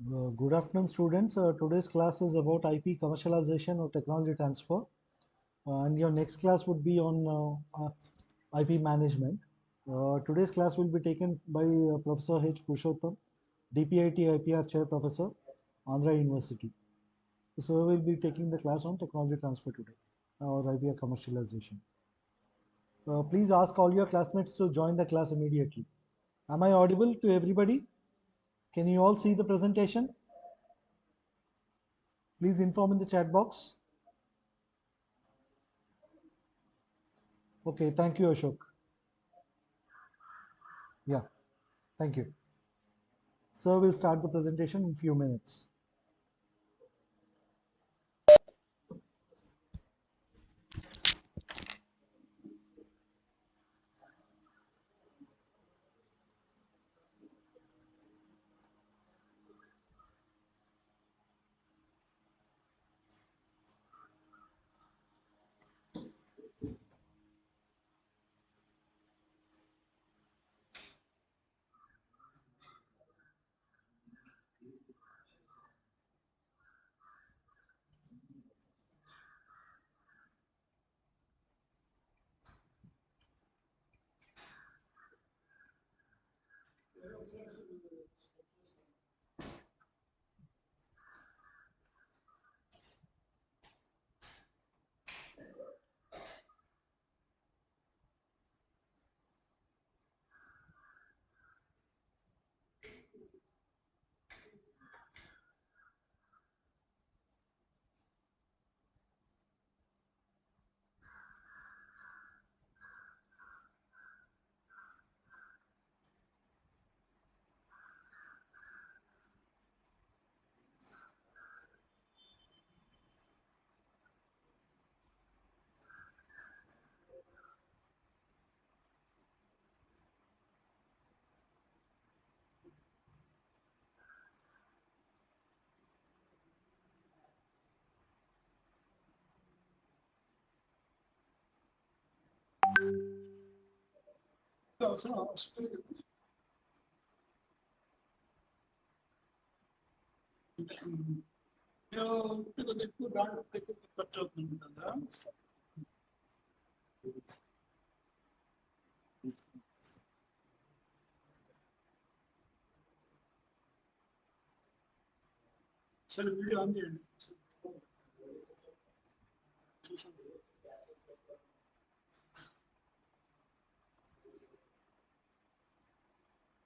Good afternoon, students. Today's class is about IP commercialization or technology transfer. And your next class would be on IP management. Today's class will be taken by Professor H. Purushottam, DPIT IPR Chair Professor, Andhra University. So we'll be taking the class on technology transfer today, or IPR commercialization. Please ask all your classmates to join the class immediately. Am I audible to everybody? Can you all see the presentation? Please inform in the chat box. Okay, thank you, Ashok. Yeah, thank you. So we'll start the presentation in a few minutes.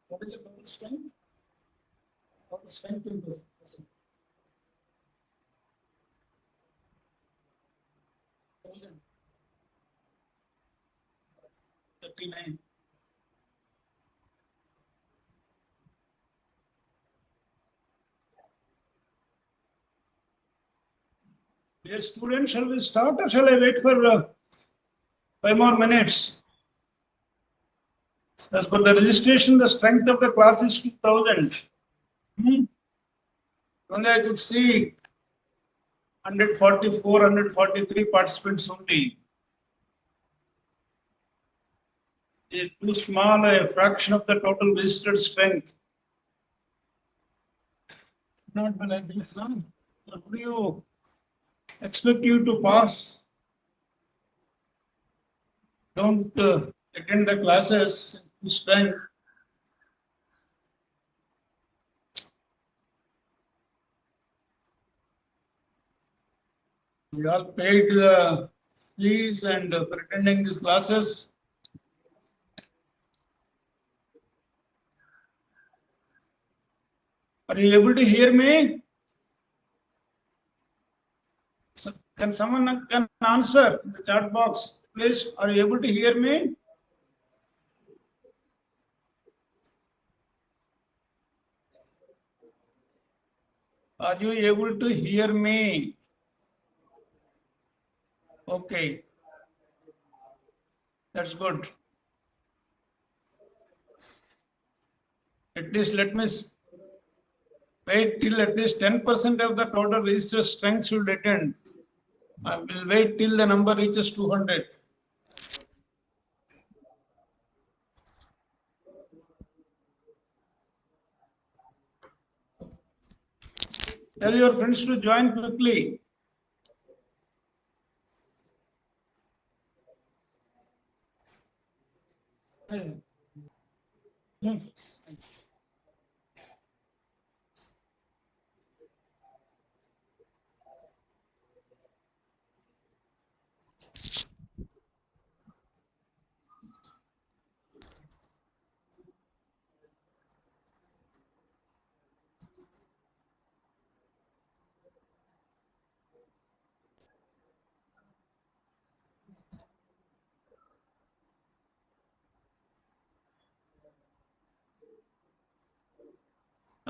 What is the total strength? Total strength in this person. 39. Dear students, shall we start or shall I wait for 5 more minutes? As per the registration, the strength of the class is 2000. Only I could see 144, 143 participants only. It's too small a fraction of the total registered strength. Not when I do some. What do you expect you to pass? Don't attend the classes to strength. We all paid the fees and for attending these classes. Are you able to hear me? Can someone can answer in the chat box, please? Are you able to hear me? Are you able to hear me? Okay, that's good. At least let me wait till at least 10% of the total registered strength should attend. I will wait till the number reaches 200. Tell your friends to join quickly.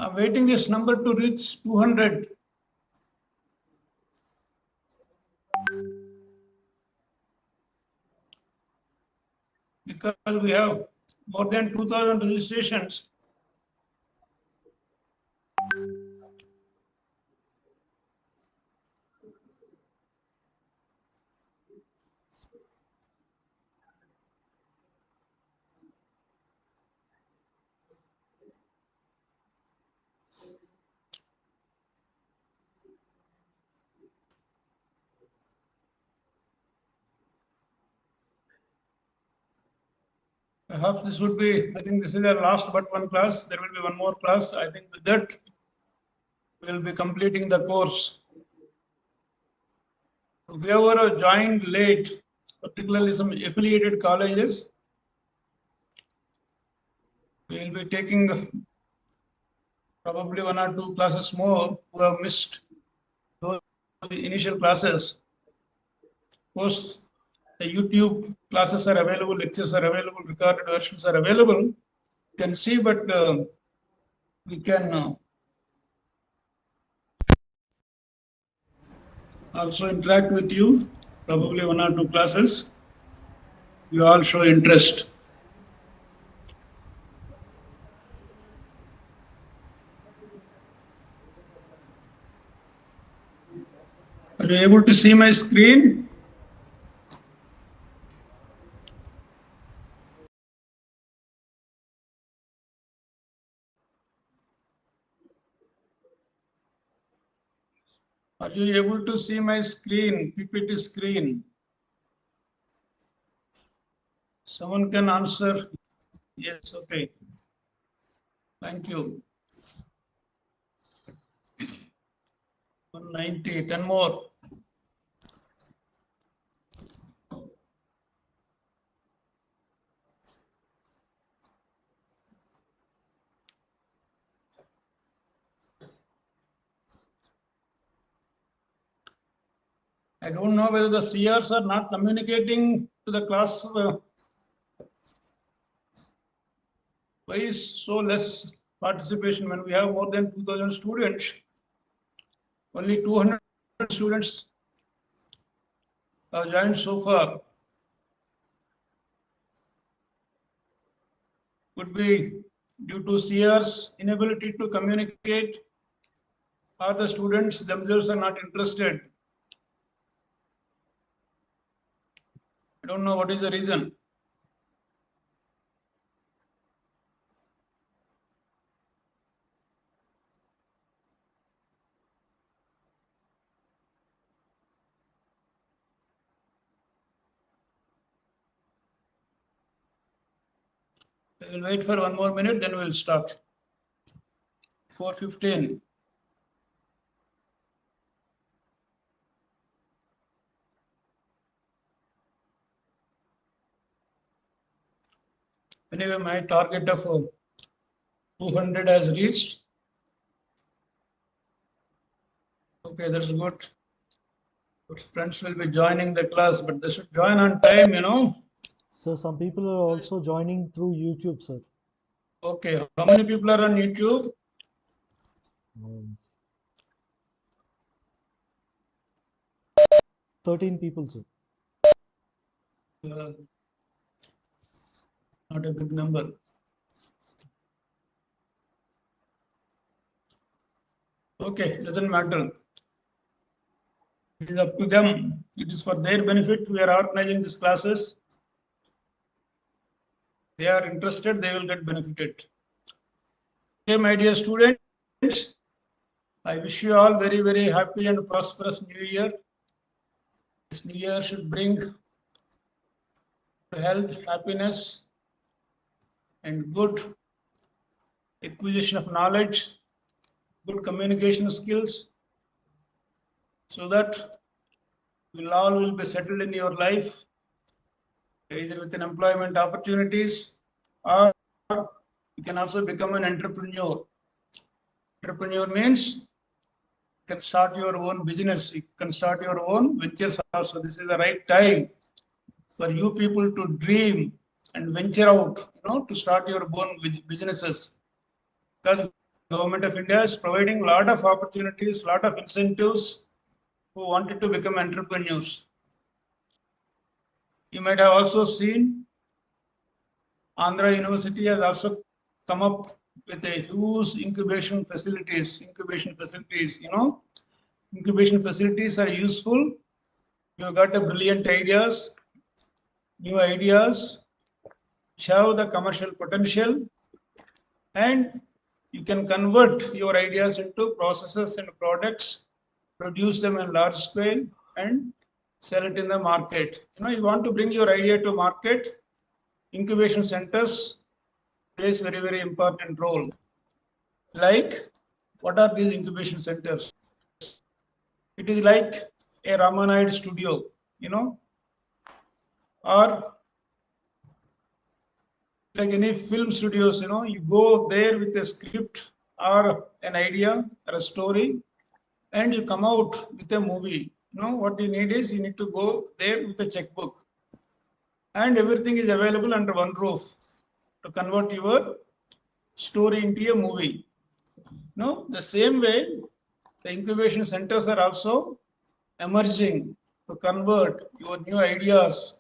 I'm waiting this number to reach 200. Because we have more than 2,000 registrations. Perhaps this would be, I think this is our last but one class. There will be one more class. I think with that, we will be completing the course. Whoever joined late, particularly some affiliated colleges, we will be taking probably one or two classes more who have missed those initial classes. Of course, the YouTube classes are available, lectures are available, recorded versions are available. You can see, but we can also interact with you, probably one or two classes. You all show interest. Are you able to see my screen? Are you able to see my screen, PPT screen? Someone can answer. Yes, okay. Thank you. 190, 10 more. I don't know whether the CRs are not communicating to the class. Why is so less participation when we have more than 2,000 students? Only 200 students have joined so far. Could be due to CR's inability to communicate, or the students themselves are not interested. I don't know what is the reason. I will wait for one more minute, then we'll start. 4:15. Anyway, my target of 200 has reached. Okay, that's good. Friends will be joining the class, but they should join on time, you know. So some people are also joining through YouTube, sir. Okay, how many people are on YouTube? Um, 13 people, sir. Uh, Not a big number. Okay, doesn't matter. It is up to them. It is for their benefit. We are organizing these classes. They are interested, they will get benefited. Okay, my dear students, I wish you all very, very happy and prosperous New Year. This New Year should bring health, happiness, and good acquisition of knowledge, good communication skills, so that you all will be settled in your life, either within employment opportunities, or you can also become an entrepreneur. Entrepreneur means you can start your own business, you can start your own ventures also. This is the right time for you people to dream and venture out, to start your own businesses. Because government of India is providing a lot of opportunities, lot of incentives who wanted to become entrepreneurs. You might have also seen Andhra University has also come up with a huge incubation facilities. Incubation facilities are useful. You got a brilliant ideas, new ideas, show the commercial potential, and you can convert your ideas into processes and products, produce them in large scale, and sell it in the market. You want to bring your idea to market, incubation centers plays very, very important role. Like, what are these incubation centers? It is like a Ramanayad studio, or like any film studios, you go there with a script or an idea or a story, and you come out with a movie. What you need is you need to go there with a checkbook, and everything is available under one roof to convert your story into a movie. The same way, the incubation centers are also emerging to convert your new ideas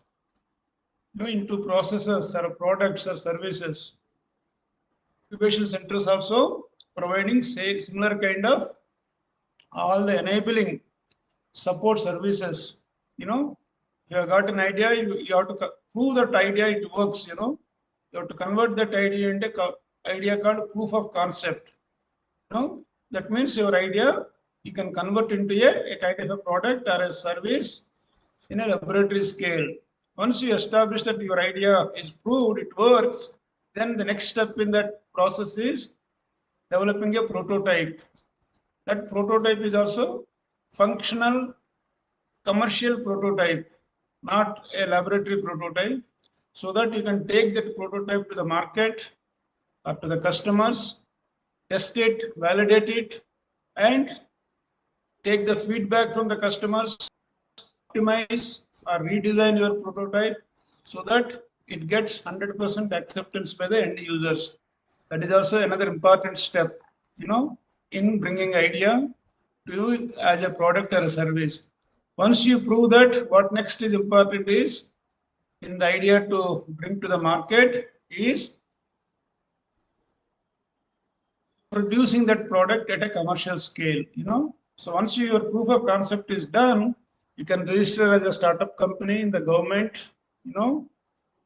into processes or products or services. Incubation centers also providing similar kind of all the enabling support services. If you have got an idea, you have to prove that idea it works. You have to convert that idea into idea called proof of concept. That means your idea you can convert into a kind of a product or a service in a laboratory scale. Once you establish that your idea is proved, it works, then the next step in that process is developing a prototype. That prototype is also functional commercial prototype, not a laboratory prototype, so that you can take that prototype to the market or to the customers, test it, validate it, and take the feedback from the customers, optimize or redesign your prototype so that it gets 100% acceptance by the end users. That is also another important step, in bringing idea to you as a product or a service. Once you prove that, what next is important is in the idea to bring to the market is producing that product at a commercial scale. So once your proof of concept is done, you can register as a startup company in the government,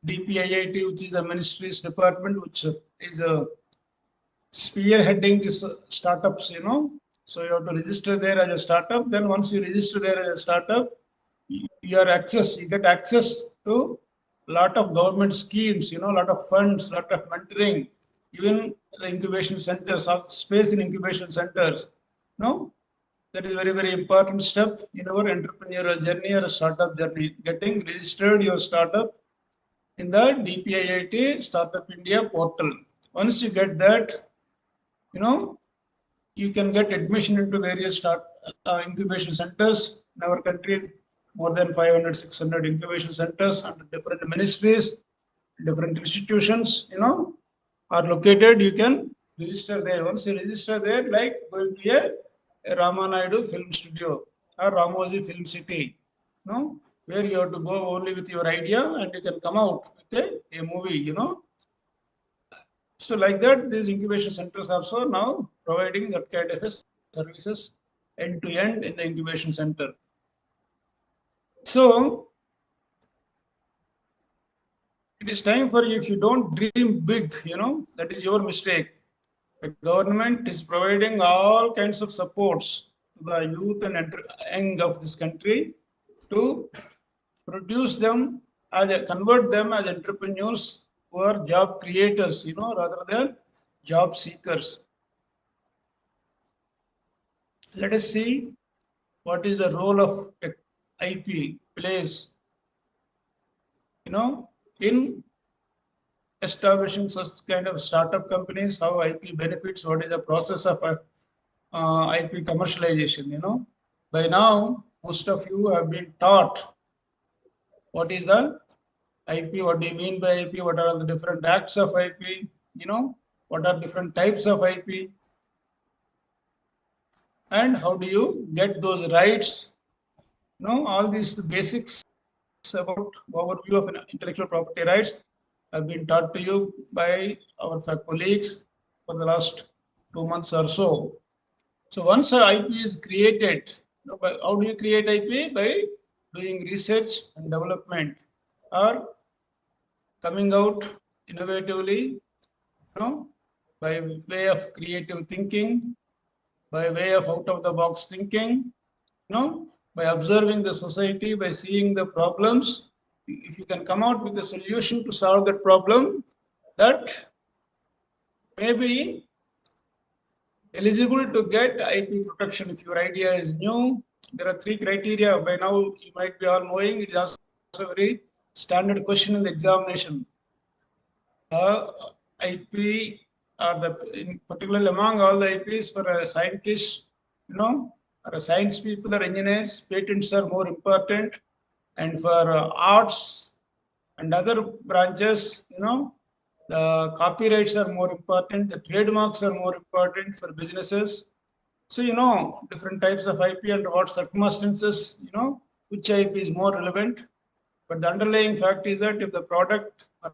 DPIIT, which is a ministry's department, which is spearheading these startups. So you have to register there as a startup. Then once you register there as a startup, you get access to a lot of government schemes, a lot of funds, a lot of mentoring, even the incubation centers, space in incubation centers. That is very, very important step in our entrepreneurial journey or startup journey. Getting registered your startup in the DPIIT Startup India portal. Once you get that, you can get admission into various incubation centers in our country. More than 500, 600 incubation centers under different ministries, different institutions, are located. You can register there. Once you register there, like going to a Ramanayadu film studio or Ramoji Film City, where you have to go only with your idea and you can come out with a movie, So like that, these incubation centers are also now providing that kind of services end to end in the incubation center. So it is time for you, if you don't dream big, that is your mistake. The government is providing all kinds of supports to the youth and young of this country to produce them convert them as entrepreneurs who are job creators, rather than job seekers. Let us see what is the role of IP plays, in establishing such kind of startup companies, how IP benefits, what is the process of IP commercialization. By now, most of you have been taught what is the IP, what do you mean by IP, what are the different acts of IP, what are different types of IP, and how do you get those rights, all these basics about overview of intellectual property rights have been taught to you by our colleagues for the last 2 months or so. So once an IP is created, how do you create IP? By doing research and development, or coming out innovatively, by way of creative thinking, by way of out of the box thinking, by observing the society, by seeing the problems. If you can come out with a solution to solve that problem, that may be eligible to get IP protection. If your idea is new, there are 3 criteria. By now, you might be all knowing. It is also a very standard question in the examination. IP are in particular among all the IPs for a scientist, or a science people or engineers, patents are more important. And for arts and other branches, the copyrights are more important, the trademarks are more important for businesses. So, different types of IP and what circumstances, which IP is more relevant. But the underlying fact is that if the product or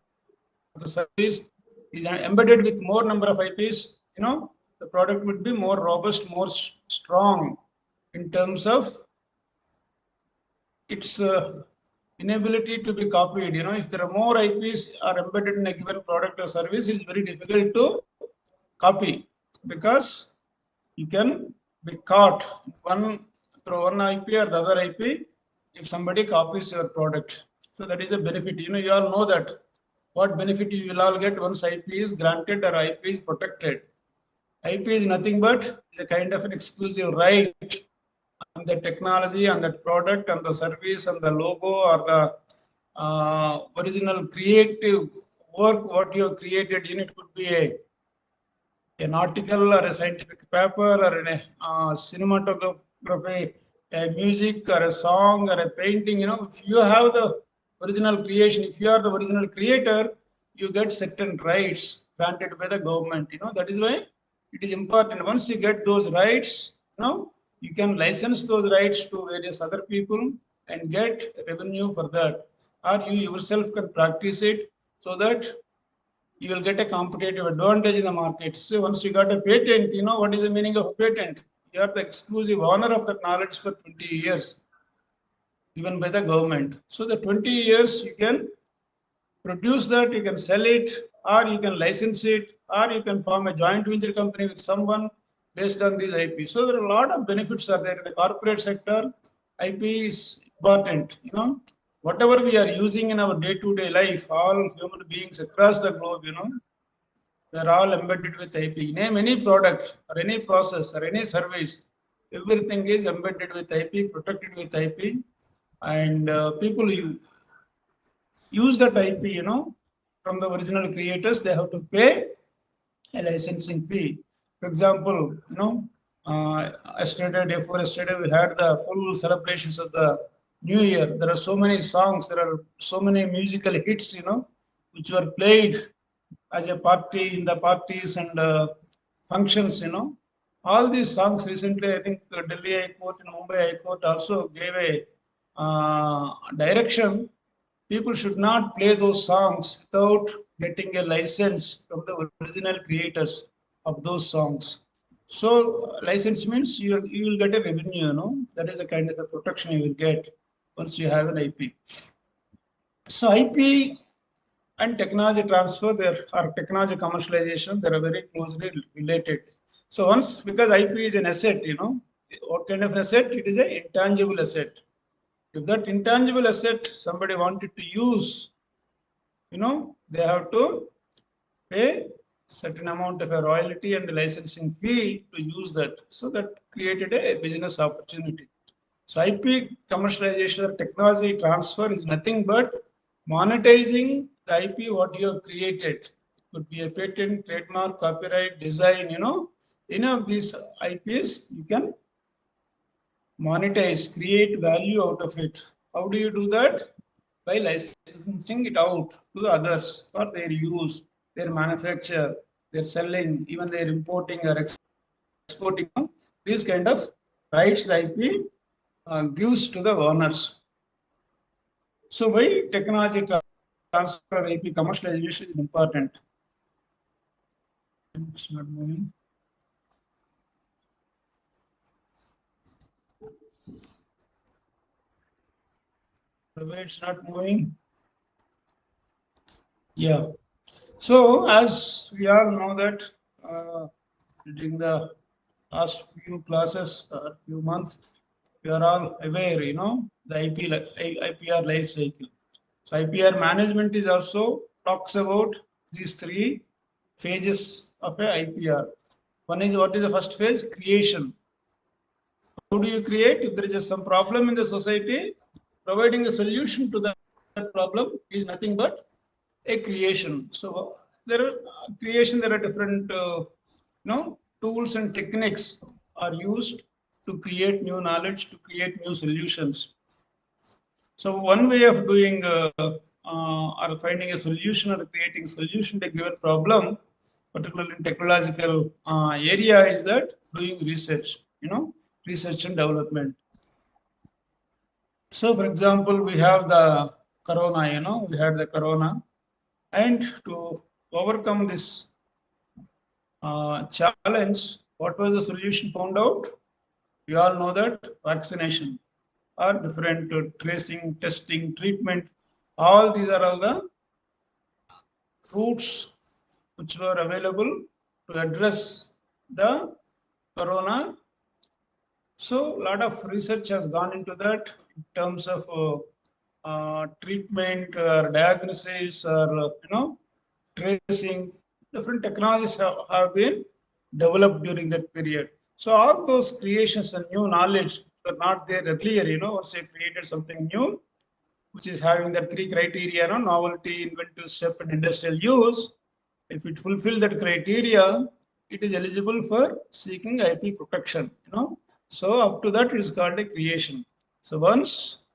the service is embedded with more number of IPs, the product would be more robust, more strong in terms of its inability to be copied. If there are more IPs are embedded in a given product or service, it's very difficult to copy, because you can be caught through one IP or the other IP if somebody copies your product. So that is a benefit. You all know that what benefit you will all get once IP is granted or IP is protected. IP is nothing but a kind of an exclusive right on the technology, on that product, on the service, on the logo, or the original creative work what you have created. It could be an article or a scientific paper or a cinematography, a music or a song or a painting. If you have the original creation, if you are the original creator, you get certain rights granted by the government. That is why it is important. Once you get those rights, you can license those rights to various other people and get revenue for that, or you yourself can practice it, so that you will get a competitive advantage in the market. So once you got a patent, what is the meaning of a patent? You are the exclusive owner of that knowledge for 20 years given by the government. So the 20 years you can produce that, you can sell it, or you can license it, or you can form a joint venture company with someone based on these IP. So there are a lot of benefits are there in the corporate sector. IP is important. Whatever we are using in our day-to-day life, all human beings across the globe, they're all embedded with IP. Name any product or any process or any service, everything is embedded with IP, protected with IP, and people use that IP, from the original creators, they have to pay a licensing fee. For example, yesterday, day before yesterday, we had the full celebrations of the New Year. There are so many songs, there are so many musical hits, which were played as a party in the parties and functions. All these songs recently, I think Delhi High Court and Mumbai High Court also gave a direction. People should not play those songs without getting a license from the original creators of those songs. So license means you will get a revenue. That is a kind of a protection you will get once you have an IP. So IP and technology transfer, or technology commercialization, they are very closely related. So once, because IP is an asset, what kind of asset? It is an intangible asset. If that intangible asset somebody wanted to use, they have to pay certain amount of a royalty and licensing fee to use that. So that created a business opportunity. So IP commercialization or technology transfer is nothing but monetizing the IP what you have created. It could be a patent, trademark, copyright, design, any of these IPs you can monetize, create value out of it. How do you do that? By licensing it out to the others for their use, their manufacture, their selling, even their importing or exporting. These kind of rights the IP gives to the owners. So why technology transfer IP commercialization is important? It's not moving. Why it's not moving? Yeah. So as we all know that during the last few classes, few months, we are all aware, the IPR life cycle. So IPR management is also talks about these three phases of a IPR. One is, what is the first phase? Creation. How do you create? If there is some problem in the society, providing a solution to that problem is nothing but a creation. So there are there are different tools and techniques are used to create new knowledge, to create new solutions. So one way of doing or finding a solution or creating solution to a given problem, particularly in technological area, is that doing research, research and development. So for example, we have the corona, we had the corona, and to overcome this challenge, what was the solution found out? We all know that vaccination or different tracing, testing, treatment, all these are all the routes which were available to address the corona. So a lot of research has gone into that in terms of treatment or diagnosis or tracing. Different technologies have been developed during that period. So all those creations and new knowledge were not there earlier. Once they created something new, which is having the three criteria: novelty, inventive step, and industrial use. If it fulfills that criteria, it is eligible for seeking IP protection. So up to that, it is called a creation. So once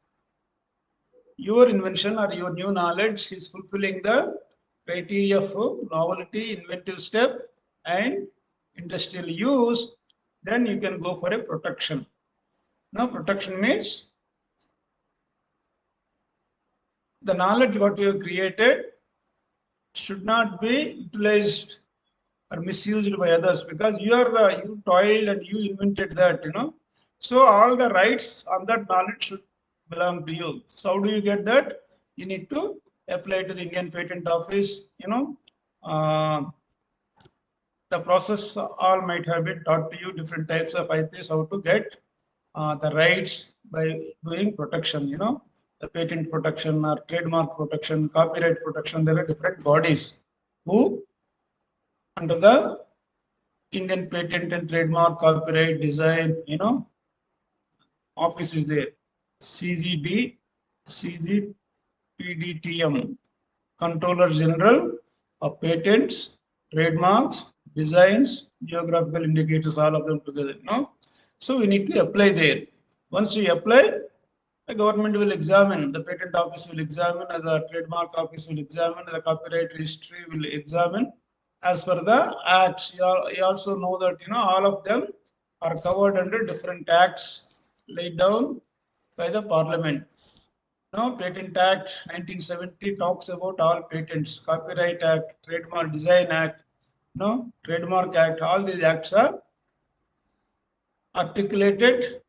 your invention or your new knowledge is fulfilling the criteria for novelty, inventive step, and industrial use, then you can go for a protection. Now, protection means the knowledge what you have created should not be utilized or misused by others, because you toiled and you invented that, So all the rights on that knowledge should belong to you. So how do you get that? You need to apply to the Indian Patent Office, the process all might have been taught to you, different types of IPs, how to get the rights by doing protection, the patent protection or trademark protection, copyright protection. There are different bodies who, under the Indian Patent and Trademark Copyright Design, office is there. CGD, CGPDTM, Controller General of Patents, Trademarks, Designs, Geographical Indicators, all of them together. So we need to apply there. Once we apply, the government will examine, the patent office will examine, the trademark office will examine, the copyright registry will examine. As per the acts, you also know that all of them are covered under different acts laid down by the Parliament. Patent Act 1970 talks about all patents. Copyright Act, Trademark Design Act, Trademark Act. All these acts are articulated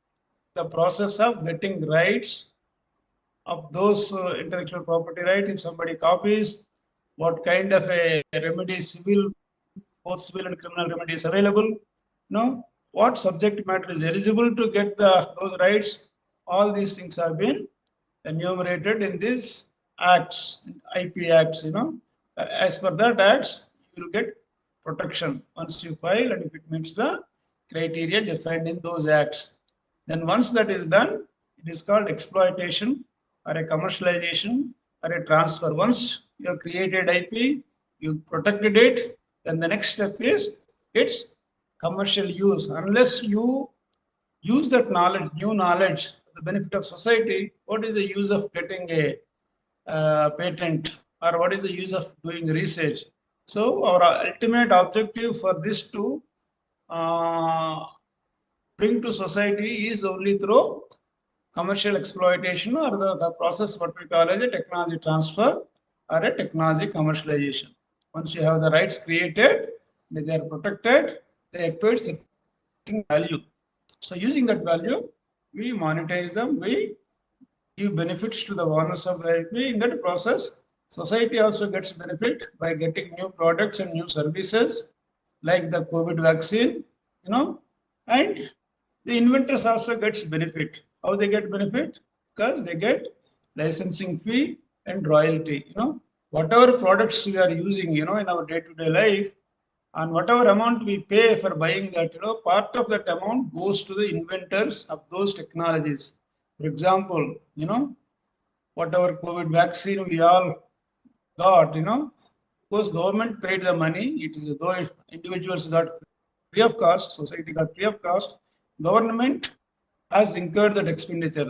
the process of getting rights of those intellectual property right. If somebody copies, what kind of a remedy, civil, both civil and criminal remedies available, what subject matter is eligible to get those rights. All these things have been enumerated in these acts, IP acts. As per that acts, you will get protection once you file, and if it meets the criteria defined in those acts. Then once that is done, it is called exploitation or a commercialization or a transfer. Once you have created IP, you protected it, then the next step is its commercial use. Unless you use that knowledge, new knowledge, for the benefit of society, what is the use of getting a patent, or what is the use of doing research? So our ultimate objective for this to uh, bring to society is only through commercial exploitation, or the process what we call as a technology transfer or a technology commercialization. Once you have the rights created, they are protected, they acquire certain value. So using that value, we monetize them, we give benefits to the owners of the IP. In that process, society also gets benefit by getting new products and new services like the COVID vaccine, and the inventors also gets benefit. How they get benefit? Because they get licensing fee and royalty. Whatever products we are using, in our day-to-day life, and whatever amount we pay for buying that, part of that amount goes to the inventors of those technologies. For example, whatever COVID vaccine we all got, because government paid the money, it is though individuals got free of cost, society got free of cost, government has incurred that expenditure.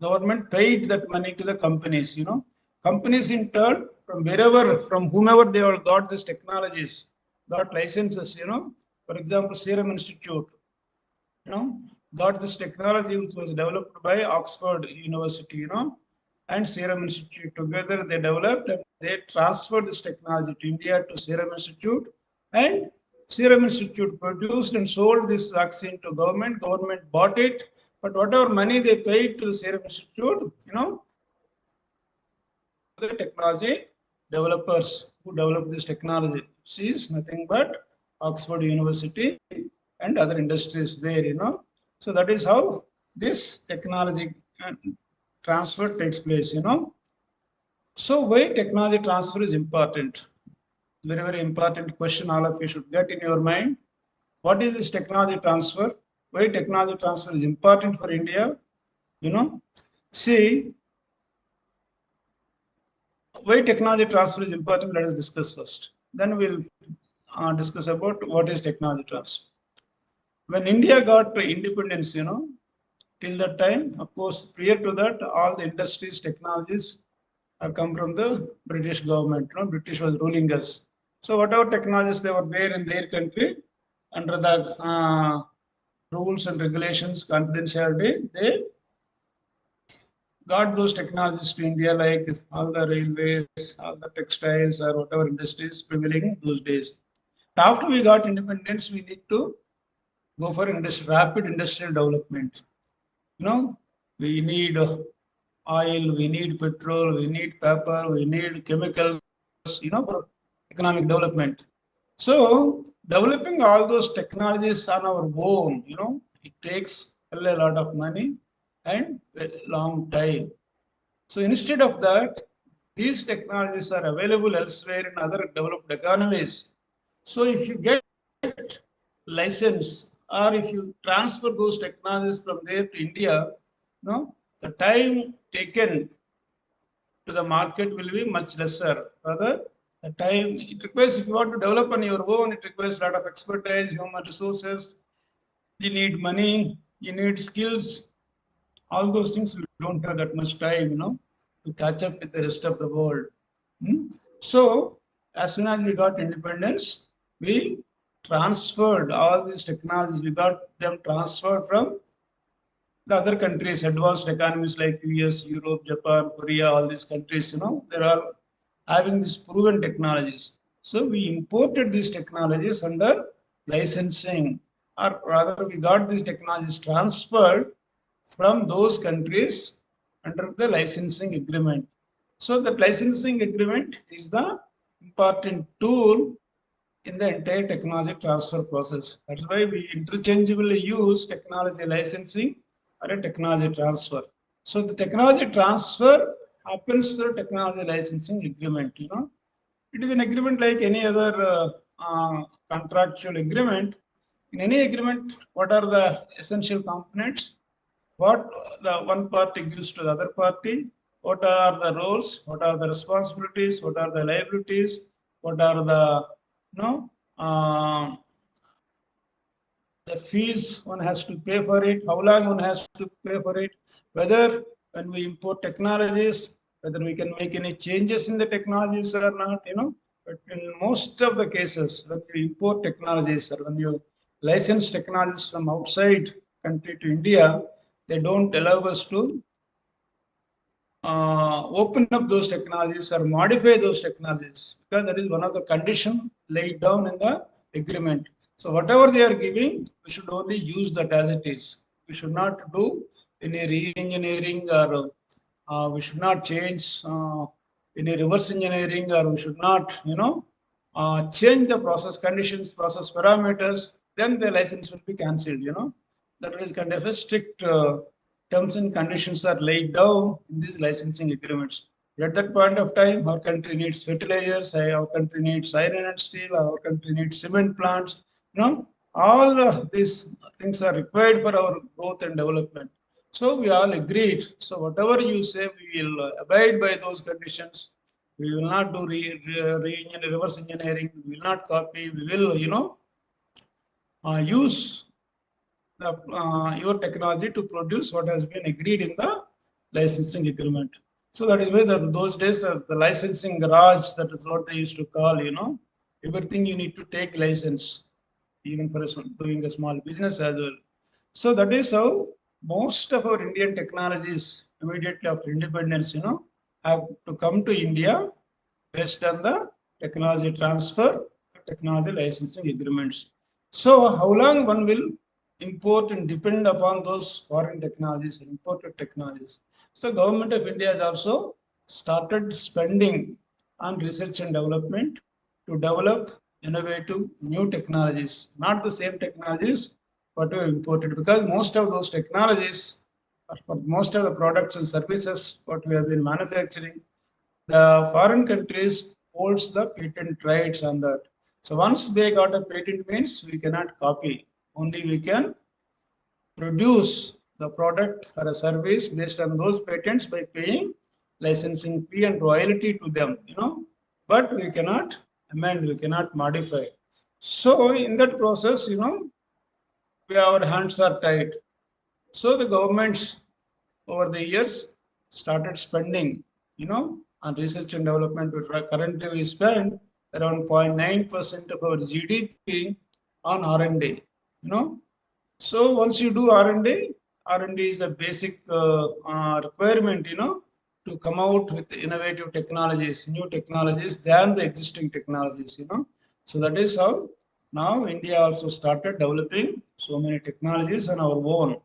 Government paid that money to the companies, companies in turn, from wherever, from whomever they all got these technologies, got licenses, for example, Serum Institute, got this technology which was developed by Oxford University, and Serum Institute. Together they developed and they transferred this technology to India to Serum Institute, and Serum Institute produced and sold this vaccine to government. Government bought it, but whatever money they paid to the Serum Institute, the technology developers who developed this technology. She is nothing but Oxford University and other industries there, So that is how this technology transfer takes place, So why technology transfer is important? Very, very important question all of you should get in your mind. What is this technology transfer? Why technology transfer is important for India? See, why technology transfer is important, let us discuss first. Then we'll discuss about what is technology transfer. When India got independence, till that time, of course, prior to that, all the industries, technologies have come from the British government. British was ruling us. So whatever technologies they were there in their country, under the rules and regulations, confidentiality, they got those technologies to India, like all the railways, all the textiles, or whatever industries prevailing those days. After we got independence, we need to go for rapid industrial development. We need oil, we need petrol, we need paper, we need chemicals, for economic development. So developing all those technologies on our own, it takes a lot of money and a long time. So instead of that, these technologies are available elsewhere in other developed economies. So if you get license, or if you transfer those technologies from there to India, the time taken to the market will be much lesser. Rather, the time it requires, if you want to develop on your own, it requires a lot of expertise, human resources. You need money, you need skills. All those things we don't have that much time, to catch up with the rest of the world. So, as soon as we got independence, we transferred all these technologies. We got them transferred from the other countries, advanced economies like US, Europe, Japan, Korea, all these countries, they're all having these proven technologies. So we imported these technologies under licensing, or rather we got these technologies transferred from those countries under the licensing agreement. So the licensing agreement is the important tool in the entire technology transfer process. That's why we interchangeably use technology licensing or a technology transfer. So the technology transfer happens through technology licensing agreement. It is an agreement like any other contractual agreement. In any agreement, what are the essential components? What the one party gives to the other party? What are the roles? What are the responsibilities? What are the liabilities? What are the you know uh, the fees one has to pay for it, how long one has to pay for it, whether when we import technologies, whether we can make any changes in the technologies or not. But in most of the cases, when you import technologies or when you license technologies from outside country to India, they don't allow us to open up those technologies or modify those technologies, because that is one of the conditions laid down in the agreement. So whatever they are giving, we should only use that as it is. We should not do any re-engineering, or we should not change any reverse engineering, or we should not, change the process conditions, process parameters. Then the license will be cancelled. That is kind of a strict terms and conditions are laid down in these licensing agreements. At that point of time, our country needs fertilizers, our country needs iron and steel, our country needs cement plants. All these things are required for our growth and development. So we all agreed. So whatever you say, we will abide by those conditions. We will not do reverse engineering. We will not copy. We will, use your technology to produce what has been agreed in the licensing agreement. So that is why those days the licensing garage, that is what they used to call. Everything you need to take license, even for doing a small business as well. So that is how most of our Indian technologies immediately after independence, have to come to India based on the technology transfer, technology licensing agreements. So how long one will import and depend upon those foreign technologies, imported technologies? So government of India has also started spending on research and development to develop innovative new technologies, not the same technologies what we imported, because most of those technologies, for most of the products and services what we have been manufacturing, the foreign countries holds the patent rights on that. So once they got a patent means we cannot copy. Only we can produce the product or a service based on those patents by paying licensing fee and royalty to them. But we cannot amend, we cannot modify. So in that process, our hands are tied. So the governments over the years started spending, on research and development. Currently, we spend around 0.9% of our GDP on R&D. You know, so once you do R&D, R&D is a basic requirement, to come out with innovative technologies, new technologies than the existing technologies. So that is how now India also started developing so many technologies on our own.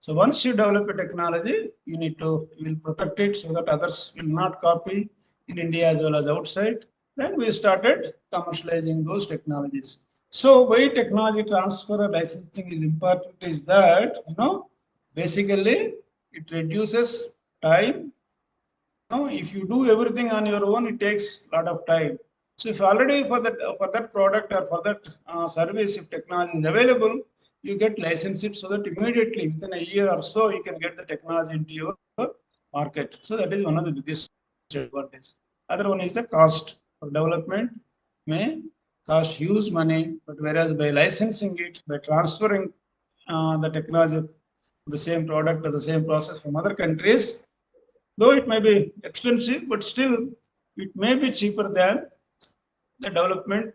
So once you develop a technology, you will protect it so that others will not copy in India as well as outside. Then we started commercializing those technologies. So why technology transfer or licensing is important is that, basically it reduces time. If you do everything on your own, it takes a lot of time. So if already for that product or for that service, if technology is available, you get license it so that immediately within a year or so you can get the technology into your market. So that is one of the biggest advantages. Other one is the cost of development may cost huge money, but whereas by licensing it, by transferring the technology, the same product or the same process from other countries, though it may be expensive, but still it may be cheaper than the development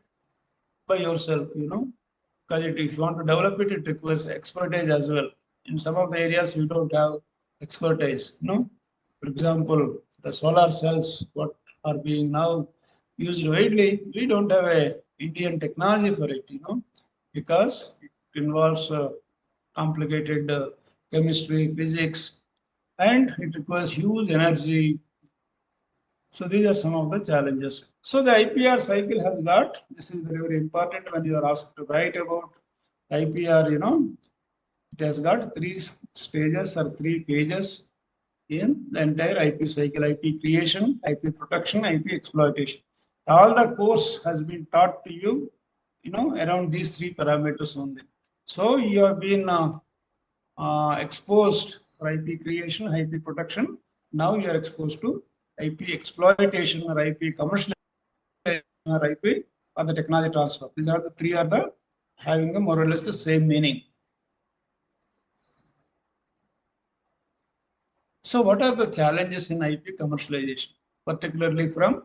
by yourself. Because if you want to develop it, it requires expertise as well. In some of the areas, we don't have expertise. For example, the solar cells, what are being now used widely, we don't have a Indian technology for it, because it involves complicated chemistry, physics, and it requires huge energy So these are some of the challenges. So the IPR cycle has got, this is very, very important when you are asked to write about IPR, it has got three stages or 3 pages in the entire IP cycle: IP creation, IP protection, IP exploitation. All the course has been taught to you, around these 3 parameters only. So you have been exposed for IP creation, IP protection. Now you are exposed to IP exploitation or IP commercialization or IP or the technology transfer. These are the three are the having a more or less the same meaning. So what are the challenges in IP commercialization, particularly from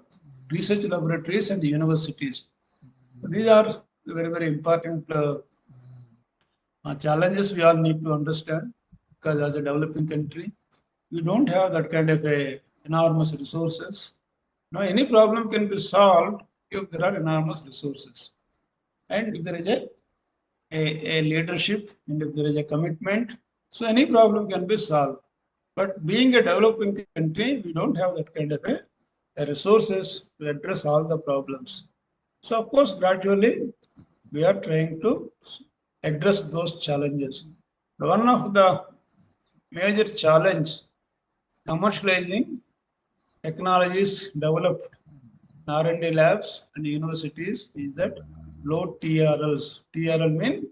research laboratories and universities? These are very, very important challenges we all need to understand, because as a developing country, we don't have that kind of a enormous resources. Now, any problem can be solved if there are enormous resources. And if there is a leadership and if there is a commitment, so any problem can be solved. But being a developing country, we don't have that kind of a resources to address all the problems. So of course, gradually we are trying to address those challenges. One of the major challenge commercializing technologies developed in R&D labs and universities is that low TRLs. TRL mean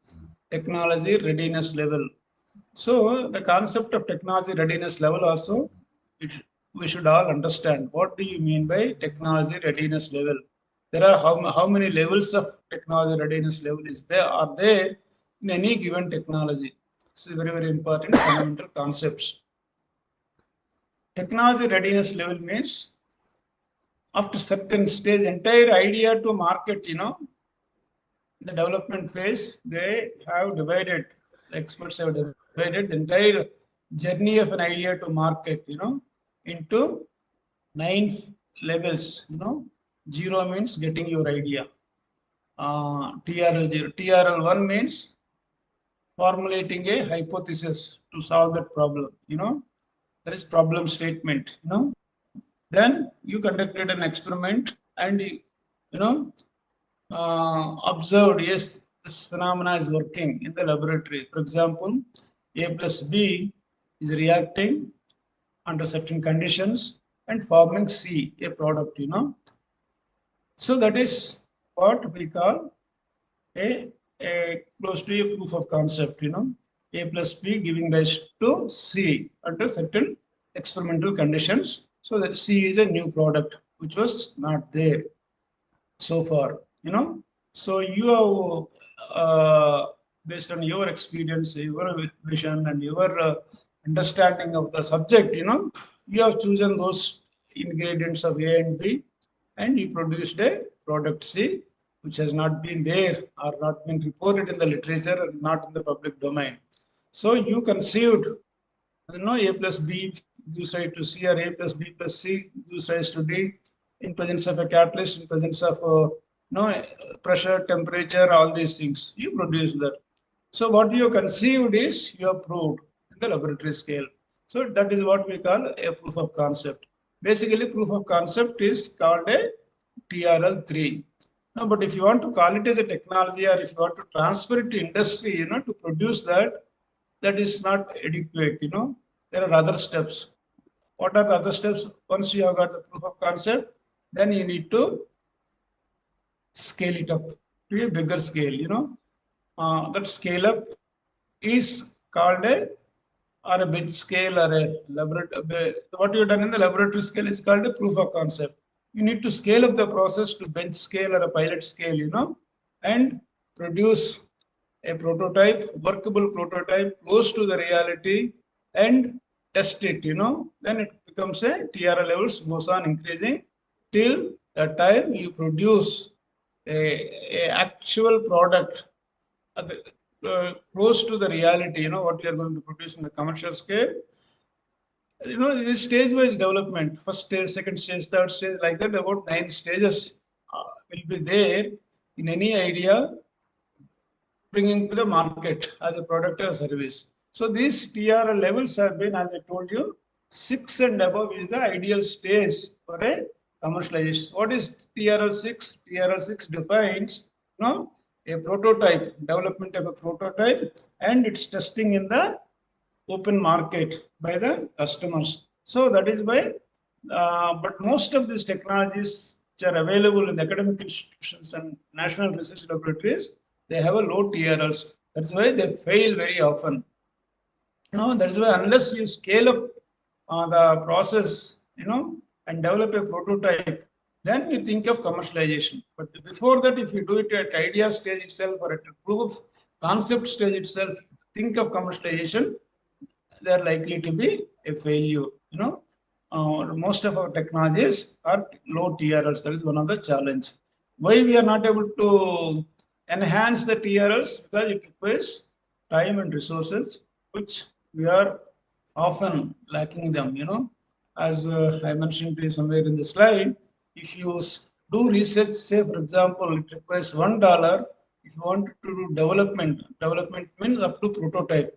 technology readiness level. So the concept of technology readiness level also, we should all understand. What do you mean by technology readiness level? There are how many levels of technology readiness level are there in any given technology? It's a very, very important fundamental concepts. Technology readiness level means after certain stage, entire idea to market, the development phase, they have divided, the experts have divided the entire journey of an idea to market, into 9 levels, 0 means getting your idea. TRL 0. TRL 1 means formulating a hypothesis to solve that problem, that is problem statement, Then you conducted an experiment and observed, yes, this phenomena is working in the laboratory. For example, A plus B is reacting under certain conditions and forming C, a product, So that is what we call a close to a proof of concept, A plus B giving rise to C under certain experimental conditions. So that C is a new product which was not there so far, So you have, based on your experience, your vision, and your understanding of the subject, you have chosen those ingredients of A and B, and you produced a product C, which has not been there or not been reported in the literature or not in the public domain. So you conceived, A plus B gives rise to C, or A plus B plus C gives rise to D in presence of a catalyst, in presence of pressure, temperature, all these things. You produce that. So what you conceived is you have proved in the laboratory scale. So that is what we call a proof of concept. Basically, proof of concept is called a TRL3. No, but if you want to call it as a technology, or if you want to transfer it to industry, to produce that, that is not adequate. There are other steps. What are the other steps? Once you have got the proof of concept, then you need to scale it up to a bigger scale. That scale up is called a bench scale, or a laboratory. What you've done in the laboratory scale is called a proof of concept. You need to scale up the process to bench scale or a pilot scale, and produce a prototype, workable prototype, close to the reality, and test it, then it becomes a TRL levels, goes on increasing till the time you produce a actual product close to the reality, what you are going to produce in the commercial scale. This stage-wise development, first stage, second stage, third stage, like that, about 9 stages will be there in any idea bringing to the market as a product or service. So these TRL levels have been, as I told you, 6 and above is the ideal stage for a commercialization. What is TRL 6? TRL 6 defines, a prototype, development of a prototype, and its testing in the open market by the customers. So that is why, but most of these technologies which are available in the academic institutions and national research laboratories, they have a low TRLs. That's why they fail very often. That is why unless you scale up the process, and develop a prototype, then you think of commercialization. But before that, if you do it at idea stage itself or at proof of concept stage itself, think of commercialization, they are likely to be a failure. Most of our technologies are low TRLs. That is one of the challenge. Why we are not able to enhance the TRLs? Because it requires time and resources, which we are often lacking them. As I mentioned to you somewhere in the slide, if you do research, say for example, it requires $1. If you want to do development means up to prototype.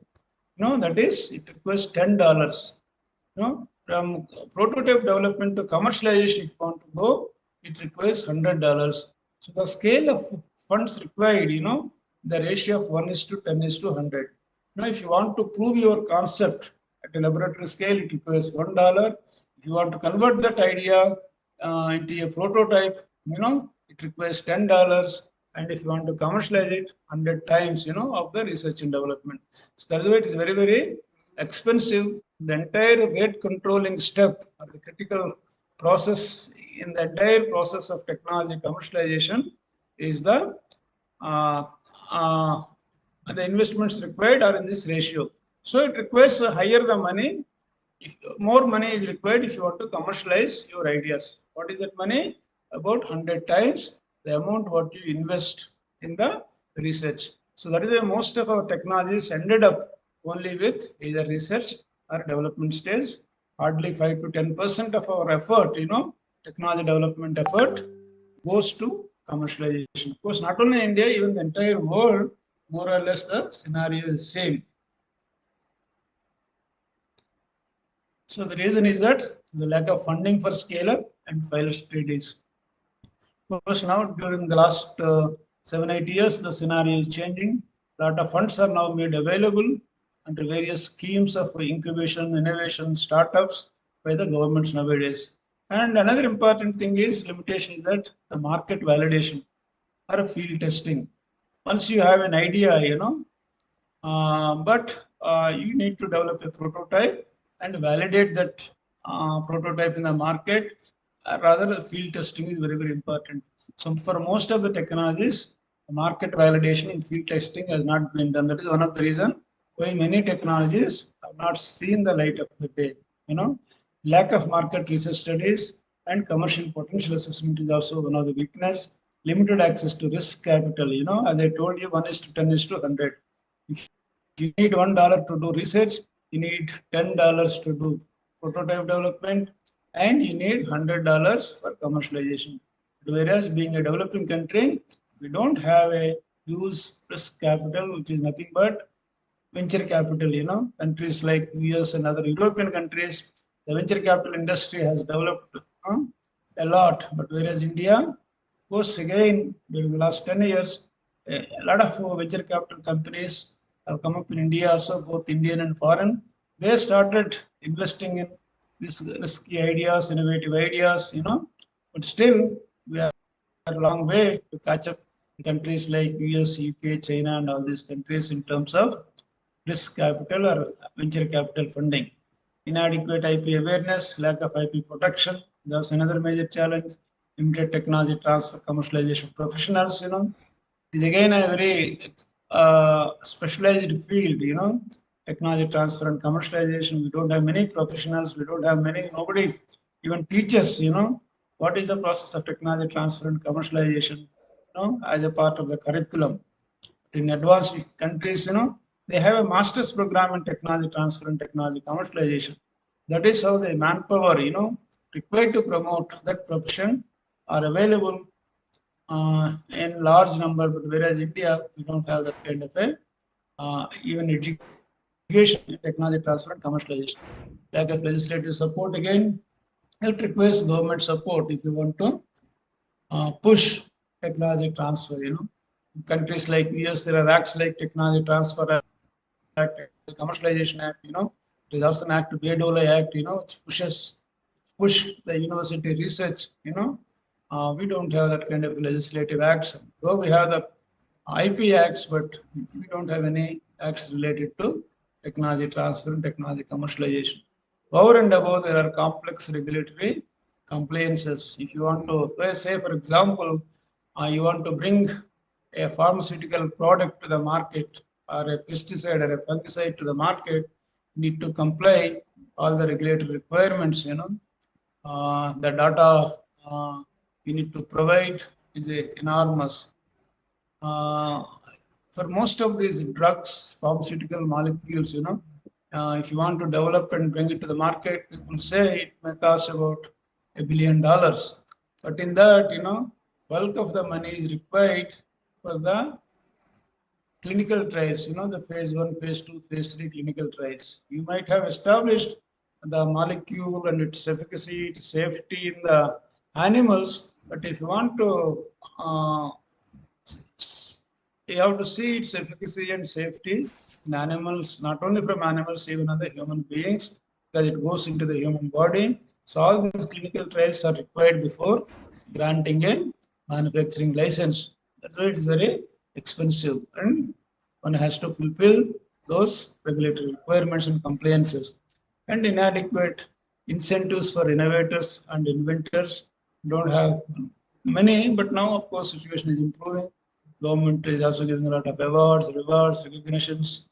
That is, it requires $10. From prototype development to commercialization, if you want to go, it requires $100. So the scale of funds required, the ratio of 1:10:100. Now, if you want to prove your concept at a laboratory scale, it requires $1. If you want to convert that idea into a prototype, it requires $10. And if you want to commercialize it, 100 times, of the research and development. So that's why it is very, very expensive. The entire rate controlling step or the critical process in the entire process of technology commercialization is the investments required are in this ratio. So it requires higher the money. If more money is required if you want to commercialize your ideas. What is that money? About 100 times the amount what you invest in the research. So that is why most of our technologies ended up only with either research or development stage. Hardly 5 to 10% of our effort, technology development effort goes to commercialization. Of course, not only India, even the entire world, more or less the scenario is same. So the reason is that the lack of funding for scale-up and failure studies. Of course, now during the last 7-8 years, the scenario is changing. A lot of funds are now made available under various schemes of incubation, innovation, startups by the governments nowadays. And another important thing is limitation is that the market validation or field testing. Once you have an idea, but you need to develop a prototype and validate that prototype in the market. Rather, the field testing is very, very important. So for most of the technologies, market validation and field testing has not been done. That is one of the reasons why many technologies have not seen the light of the day. Lack of market research studies and commercial potential assessment is also one of the weakness. Limited access to risk capital. As I told you, 1:10:100. If you need $1 to do research, you need $10 to do prototype development, and you need $100 for commercialization. Whereas being a developing country, we don't have a huge risk capital, which is nothing but venture capital. Countries like US and other European countries, the venture capital industry has developed a lot. But whereas India, of course, again, during the last 10 years, a lot of venture capital companies have come up in India also, both Indian and foreign. They started investing in these risky ideas, innovative ideas, but still we are a long way to catch up countries like US, UK, China, and all these countries in terms of risk capital or venture capital funding. Inadequate IP awareness, lack of IP protection, that's another major challenge. Limited technology transfer, commercialization professionals, is again a very specialized field, technology transfer and commercialization. We don't have many professionals, nobody even teaches, what is the process of technology transfer and commercialization, as a part of the curriculum. In advanced countries, they have a master's program in technology transfer and technology commercialization. That is how the manpower, required to promote that profession are available in large number. But whereas India, we don't have that kind of a even education in technology transfer and commercialization. Lack of legislative support again, It requires government support if you want to push technology transfer. In countries like US, there are acts like Technology Transfer Act, Commercialization Act. There is also an act, Bayh-Dole Act. Which push the university research. We don't have that kind of legislative acts. Though we have the IP acts, but we don't have any acts related to technology transfer and technology commercialization. Over and above, there are complex regulatory compliances. If you want to, say, for example, you want to bring a pharmaceutical product to the market or a pesticide or a fungicide to the market, you need to comply all the regulatory requirements. The data you need to provide is enormous. For most of these drugs, pharmaceutical molecules, if you want to develop and bring it to the market, people say it may cost about $1 billion. But in that, bulk of the money is required for the clinical trials, the phase 1, phase 2, phase 3 clinical trials. You might have established the molecule and its efficacy, its safety in the animals, but if you want to you have to see its efficacy and safety in animals, not only from animals, even other human beings, because it goes into the human body. So all these clinical trials are required before granting a manufacturing license. That's why it's very expensive, and one has to fulfill those regulatory requirements and compliances. And inadequate incentives for innovators and inventors don't have many, but now of course situation is improving. Government is also giving a lot of awards, rewards, recognitions.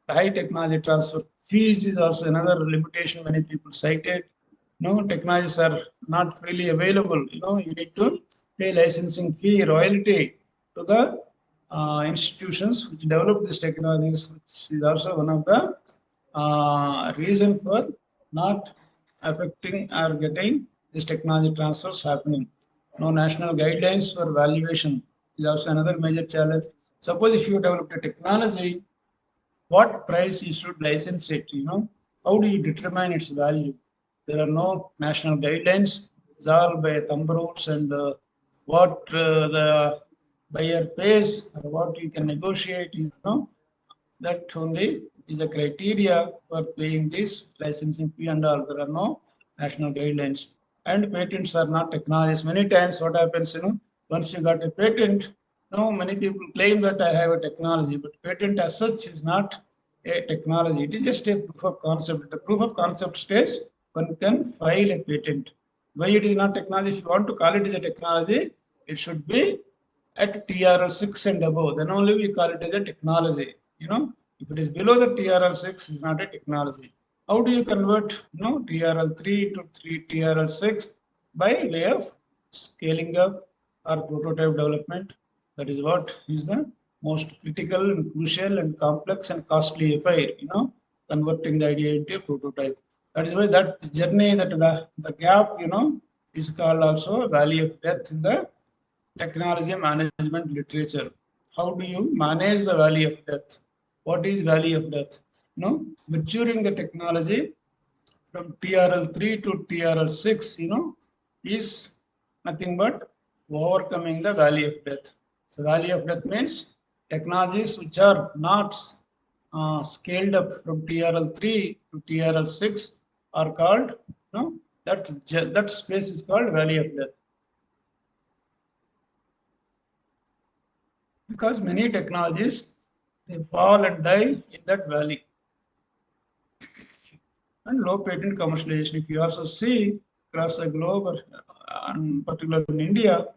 High technology transfer fees is also another limitation many people cited. Technologies are not freely available. You need to pay licensing fee, royalty to the institutions which develop these technologies, which is also one of the reason for not affecting or getting these technology transfers happening. No national guidelines for valuation is also another major challenge. Suppose if you developed a technology, what price you should license it? How do you determine its value? There are no national guidelines. It's all by thumb rules and what the buyer pays or what you can negotiate. That only is a criteria for paying this licensing fee and all. There are no national guidelines. And patents are not technologies. Many times what happens, once you got a patent, many people claim that I have a technology, but patent as such is not a technology. It is just a proof of concept. The proof of concept stage, one can file a patent. Why it is not technology? If you want to call it as a technology, it should be at TRL 6 and above. Then only we call it as a technology. If it is below the TRL 6, it's not a technology. How do you convert TRL 3 to TRL 6? By way of scaling up or prototype development. That is what is the most critical and crucial and complex and costly affair, converting the idea into a prototype. That is why that journey, that the gap, is called also a valley of death in the technology management literature. How do you manage the valley of death? What is valley of death? Maturing the technology from TRL 3 to TRL 6, is nothing but overcoming the valley of death. So valley of death means technologies which are not scaled up from TRL 3 to TRL 6 are called, that space is called valley of death. Because many technologies, they fall and die in that valley. And low patent commercialization. If you also see across the globe, particularly in India,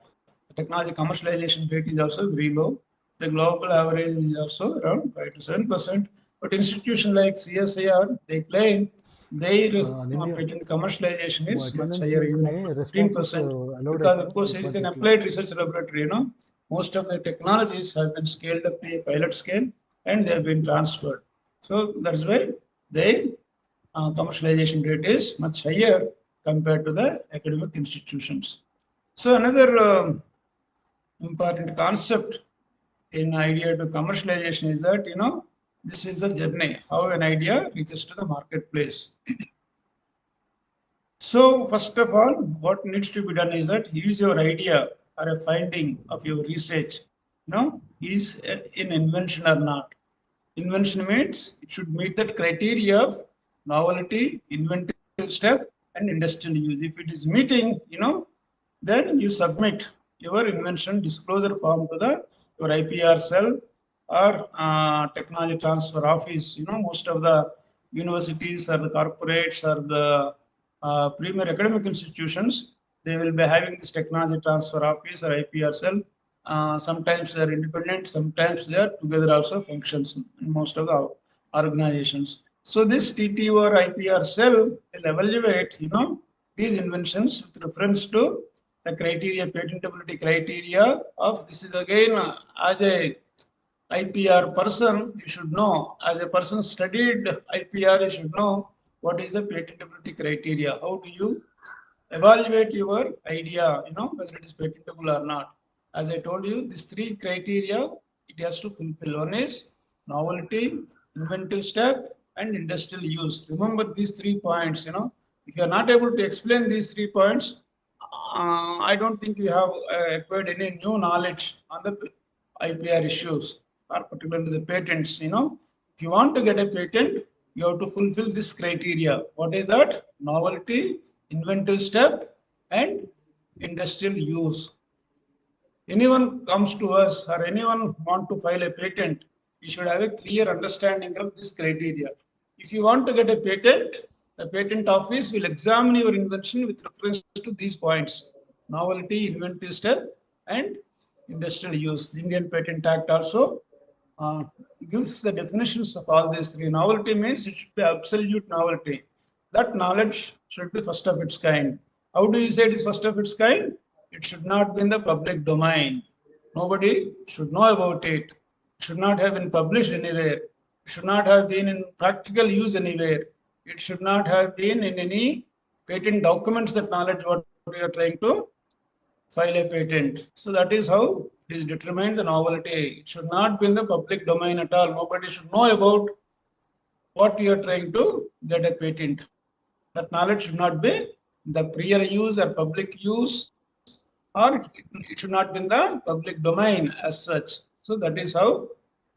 the technology commercialization rate is also very low. The global average is also around 5 to 7%. But institutions like CSIR, they claim their patent commercialization is much higher, even up to 15%. Because, of course, it is an applied research laboratory. Most of the technologies have been scaled up to a pilot scale and they have been transferred. So that's why their commercialization rate is much higher compared to the academic institutions. So another important concept in idea to commercialization is that, this is the journey, how an idea reaches to the marketplace. So first of all, what needs to be done is that use your idea or a finding of your research, is an invention or not. Invention means it should meet that criteria of novelty, inventive step, and industrial use. If it is meeting, then you submit your invention disclosure form to the your IPR cell or technology transfer office. Most of the universities or the corporates or the premier academic institutions, they will be having this technology transfer office or IPR cell. Sometimes they are independent, sometimes they are together also functions in most of the organizations. So this TTO or IPR cell will evaluate, these inventions with reference to the criteria, patentability criteria of this is again as a IPR person, you should know. As a person studied IPR, you should know what is the patentability criteria. How do you evaluate your idea, whether it is patentable or not. As I told you, these three criteria it has to fulfill. One is novelty, inventive step, and industrial use. Remember these 3 points. If you are not able to explain these 3 points, I don't think you have acquired any new knowledge on the IPR issues or particularly the patents. If you want to get a patent, you have to fulfill this criteria. What is that? Novelty, inventive step, and industrial use. Anyone comes to us or anyone want to file a patent, you should have a clear understanding of this criteria. If you want to get a patent, the patent office will examine your invention with reference to these points: novelty, inventive step, and industrial use. The Indian Patent Act also uh, gives the definitions of all these three. Novelty means it should be absolute novelty. That knowledge should be first of its kind. How do you say it is first of its kind? It should not be in the public domain. Nobody should know about it. It should not have been published anywhere. It should not have been in practical use anywhere. It should not have been in any patent documents that knowledge what we are trying to file a patent. So that is how it is determined the novelty. It should not be in the public domain at all. Nobody should know about what you are trying to get a patent. That knowledge should not be the prior use or public use, or it should not be in the public domain as such. So that is how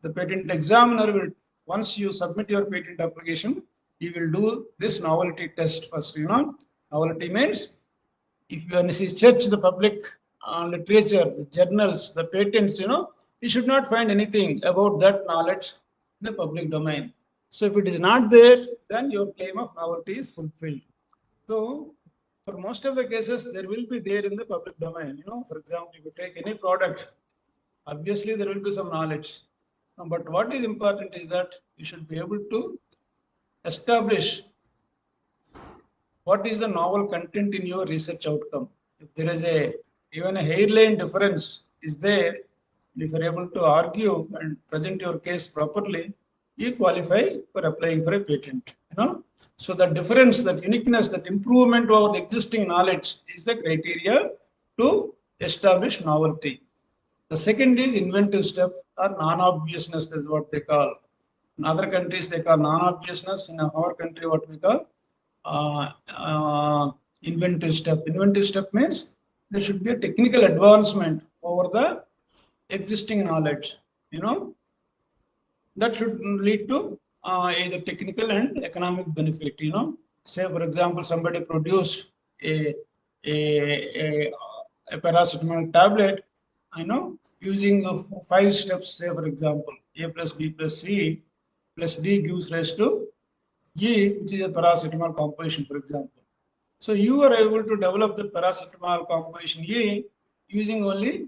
the patent examiner will, once you submit your patent application, he will do this novelty test first. Novelty means if you search the public literature, the journals, the patents, you should not find anything about that knowledge in the public domain. So if it is not there, then your claim of novelty is fulfilled. So for most of the cases, there will be there in the public domain. For example, if you take any product, obviously there will be some knowledge. But what is important is that you should be able to establish what is the novel content in your research outcome. If there is even a hairline difference is there, if you're able to argue and present your case properly, you qualify for applying for a patent. So the difference, that uniqueness, that improvement over the existing knowledge is the criteria to establish novelty. The second is inventive step or non-obviousness. That is what they call. In other countries, they call non-obviousness. In our country, what we call uh, uh, inventive step. Inventive step means there should be a technical advancement over the existing knowledge. That should lead to either technical and economic benefit. Say for example, somebody produced a a, a paracetamol tablet, using 5 steps. Say for example, A plus B plus C plus D gives rise to E, which is a paracetamol composition, for example. So you are able to develop the paracetamol composition E using only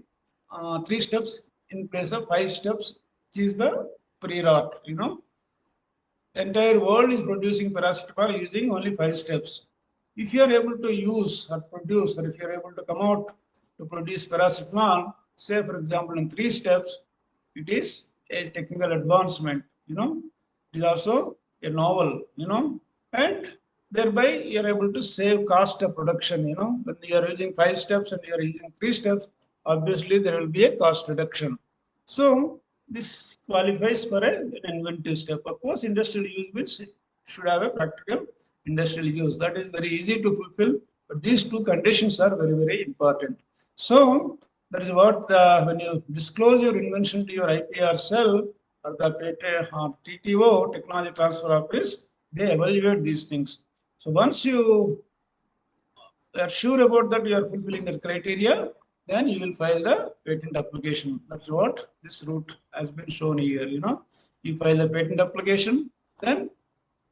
3 steps in place of 5 steps, which is the prior art. The entire world is producing paracetamol using only 5 steps. If you are able to use or produce, or if you are able to come out to produce paracetamol, say for example in 3 steps, it is a technical advancement. It is also a novel. And thereby you are able to save cost of production. When you are using 5 steps and you are using 3 steps, obviously there will be a cost reduction. So this qualifies for an inventive step. Of course, industrial use means should have a practical industrial use. That is very easy to fulfill, but these two conditions are very, very important. So that is what when you disclose your invention to your IPR cell or the TTO, Technology Transfer Office, they evaluate these things. So once you are sure about that you are fulfilling the criteria, then you will file the patent application. That's what this route has been shown here. You file the patent application, then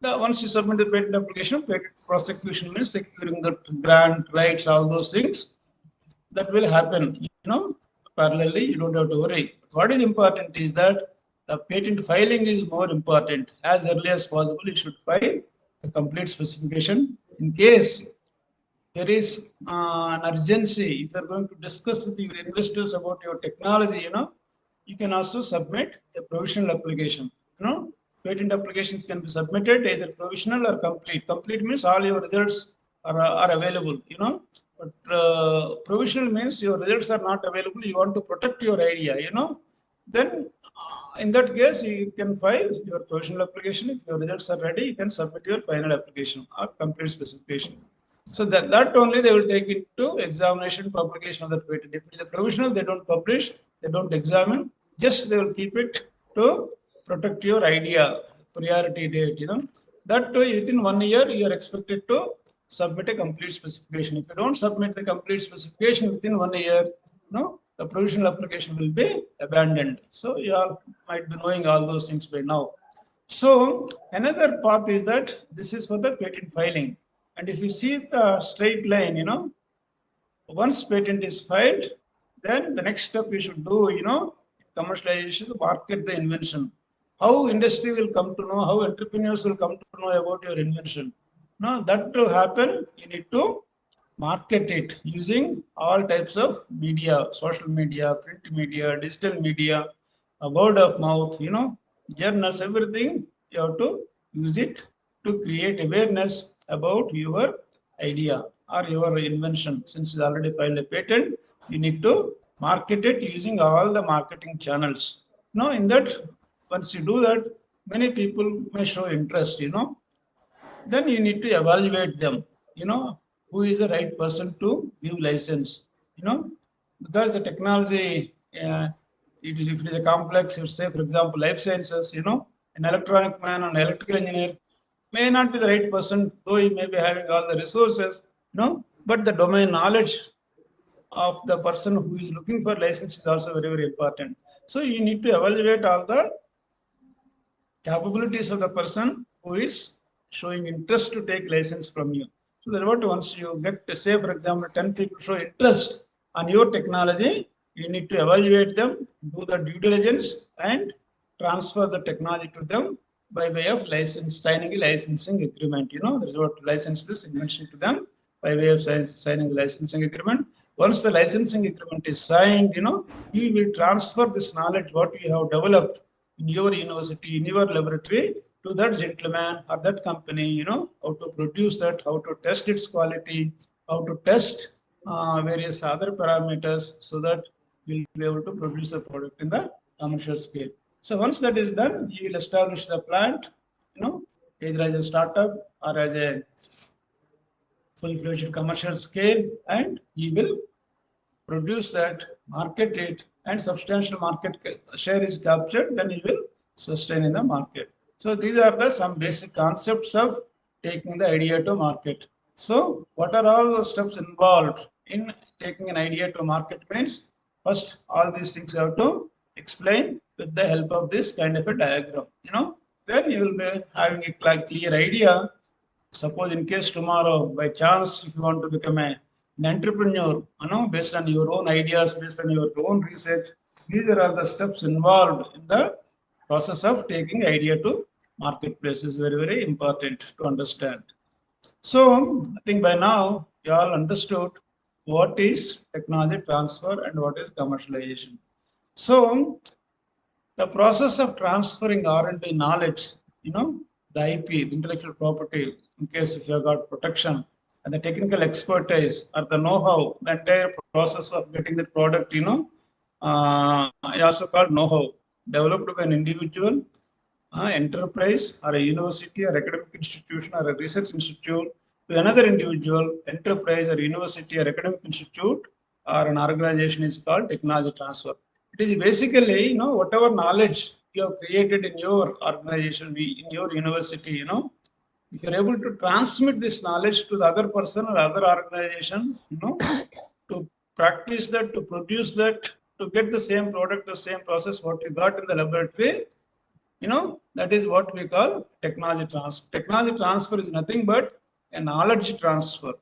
once you submit the patent application, patent prosecution means securing the grant, rights, all those things that will happen. Parallelly, you don't have to worry. What is important is that the patent filing is more important. As early as possible, you should file a complete specification. In case there is an urgency, if you're going to discuss with your investors about your technology, you can also submit a provisional application. Patent applications can be submitted either provisional or complete. Complete means all your results are available. But provisional means your results are not available. You want to protect your idea. Then in that case, you can file your provisional application. If your results are ready, you can submit your final application or complete specification. So that only they will take into examination, publication of the patent. If it is a provisional, they don't publish, they don't examine, just they will keep it to protect your idea, priority date, That within 1 year, you are expected to submit a complete specification. If you don't submit the complete specification within 1 year, the provisional application will be abandoned. So you all might be knowing all those things by now. So another path is that this is for the patent filing. And if you see the straight line, once patent is filed, then the next step you should do, commercialization, to market the invention. How industry will come to know, how entrepreneurs will come to know about your invention. Now that to happen, you need to market it using all types of media, social media, print media, digital media, word of mouth, journals, everything. You have to use it to create awareness about your idea or your invention. Since you already filed a patent, you need to market it using all the marketing channels. In that, once you do that, many people may show interest, then you need to evaluate them, who is the right person to give license, because the technology, if it is a complex, say for example, life sciences, an electronic man or an electrical engineer may not be the right person, though he may be having all the resources, but the domain knowledge of the person who is looking for license is also very, very important. So you need to evaluate all the capabilities of the person who is showing interest to take license from you. So that what once you get, say for example, 10 people show interest on your technology, you need to evaluate them, do the due diligence, and transfer the technology to them by way of license, signing a licensing agreement. That's what license this invention to them by way of signing a licensing agreement. Once the licensing agreement is signed, you will transfer this knowledge, what you have developed in your university, in your laboratory, to that gentleman or that company, how to produce that, how to test its quality, how to test various other parameters so that you'll be able to produce a product in the commercial scale. So once that is done, you will establish the plant, either as a startup or as a full-fledged commercial scale, and you will produce that, market it, and substantial market share is captured, then you will sustain in the market. So these are the some basic concepts of taking the idea to market. So what are all the steps involved in taking an idea to market means, first all these things you have to explain with the help of this kind of a diagram. Then you will be having a clear idea. Suppose in case tomorrow, by chance, if you want to become an entrepreneur, based on your own ideas, based on your own research, these are all the steps involved in the process of taking idea to marketplace is very, very important to understand. So I think by now you all understood what is technology transfer and what is commercialization. So the process of transferring R&D knowledge, the IP, the intellectual property, in case if you have got protection, and the technical expertise or the know-how, the entire process of getting the product, I also called know-how, developed by an individual enterprise or a university or academic institution or a research institute to another individual, enterprise or university or academic institute or an organization is called technology transfer. It is basically, whatever knowledge you have created in your organization, in your university, if you're able to transmit this knowledge to the other person or other organization, to practice that, to produce that, to get the same product, the same process, what you got in the laboratory, that is what we call technology transfer. Technology transfer is nothing but a knowledge transfer,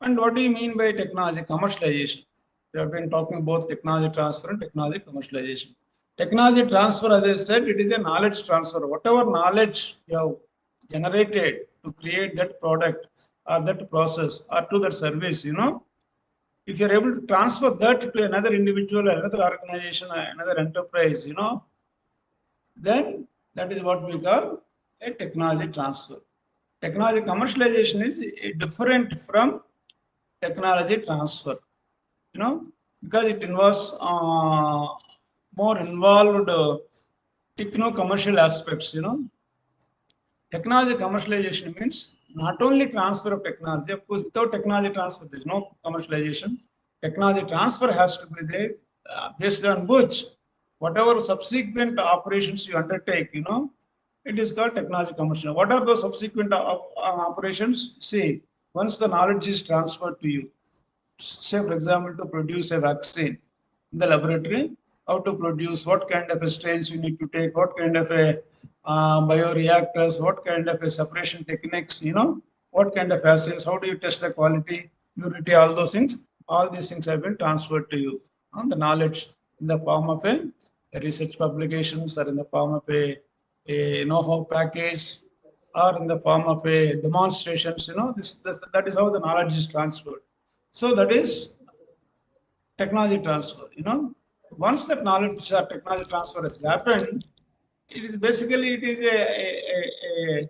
And what do you mean by technology commercialization? We have been talking about technology transfer and technology commercialization. Technology transfer, as I said, it is a knowledge transfer. Whatever knowledge you have generated to create that product or that process or to that service, if you're able to transfer that to another individual, another organization, another enterprise, then that is what we call a technology transfer. Technology commercialization is different from technology transfer, because it involves more involved techno-commercial aspects, Technology commercialization means not only transfer of technology, of course, without technology transfer, there is no commercialization. Technology transfer has to be there, based on which whatever subsequent operations you undertake, it is called technology commercial. What are those subsequent operations? See, once the knowledge is transferred to you, say for example, to produce a vaccine in the laboratory, how to produce, what kind of a strains you need to take, what kind of a bioreactors, what kind of a separation techniques, what kind of assays, how do you test the quality, purity, all those things. All these things have been transferred to you on the knowledge in the form of a research publications or in the form of a know-how package or in the form of a demonstrations, that is how the knowledge is transferred. So that is technology transfer, Once that knowledge or technology transfer has happened, it is basically a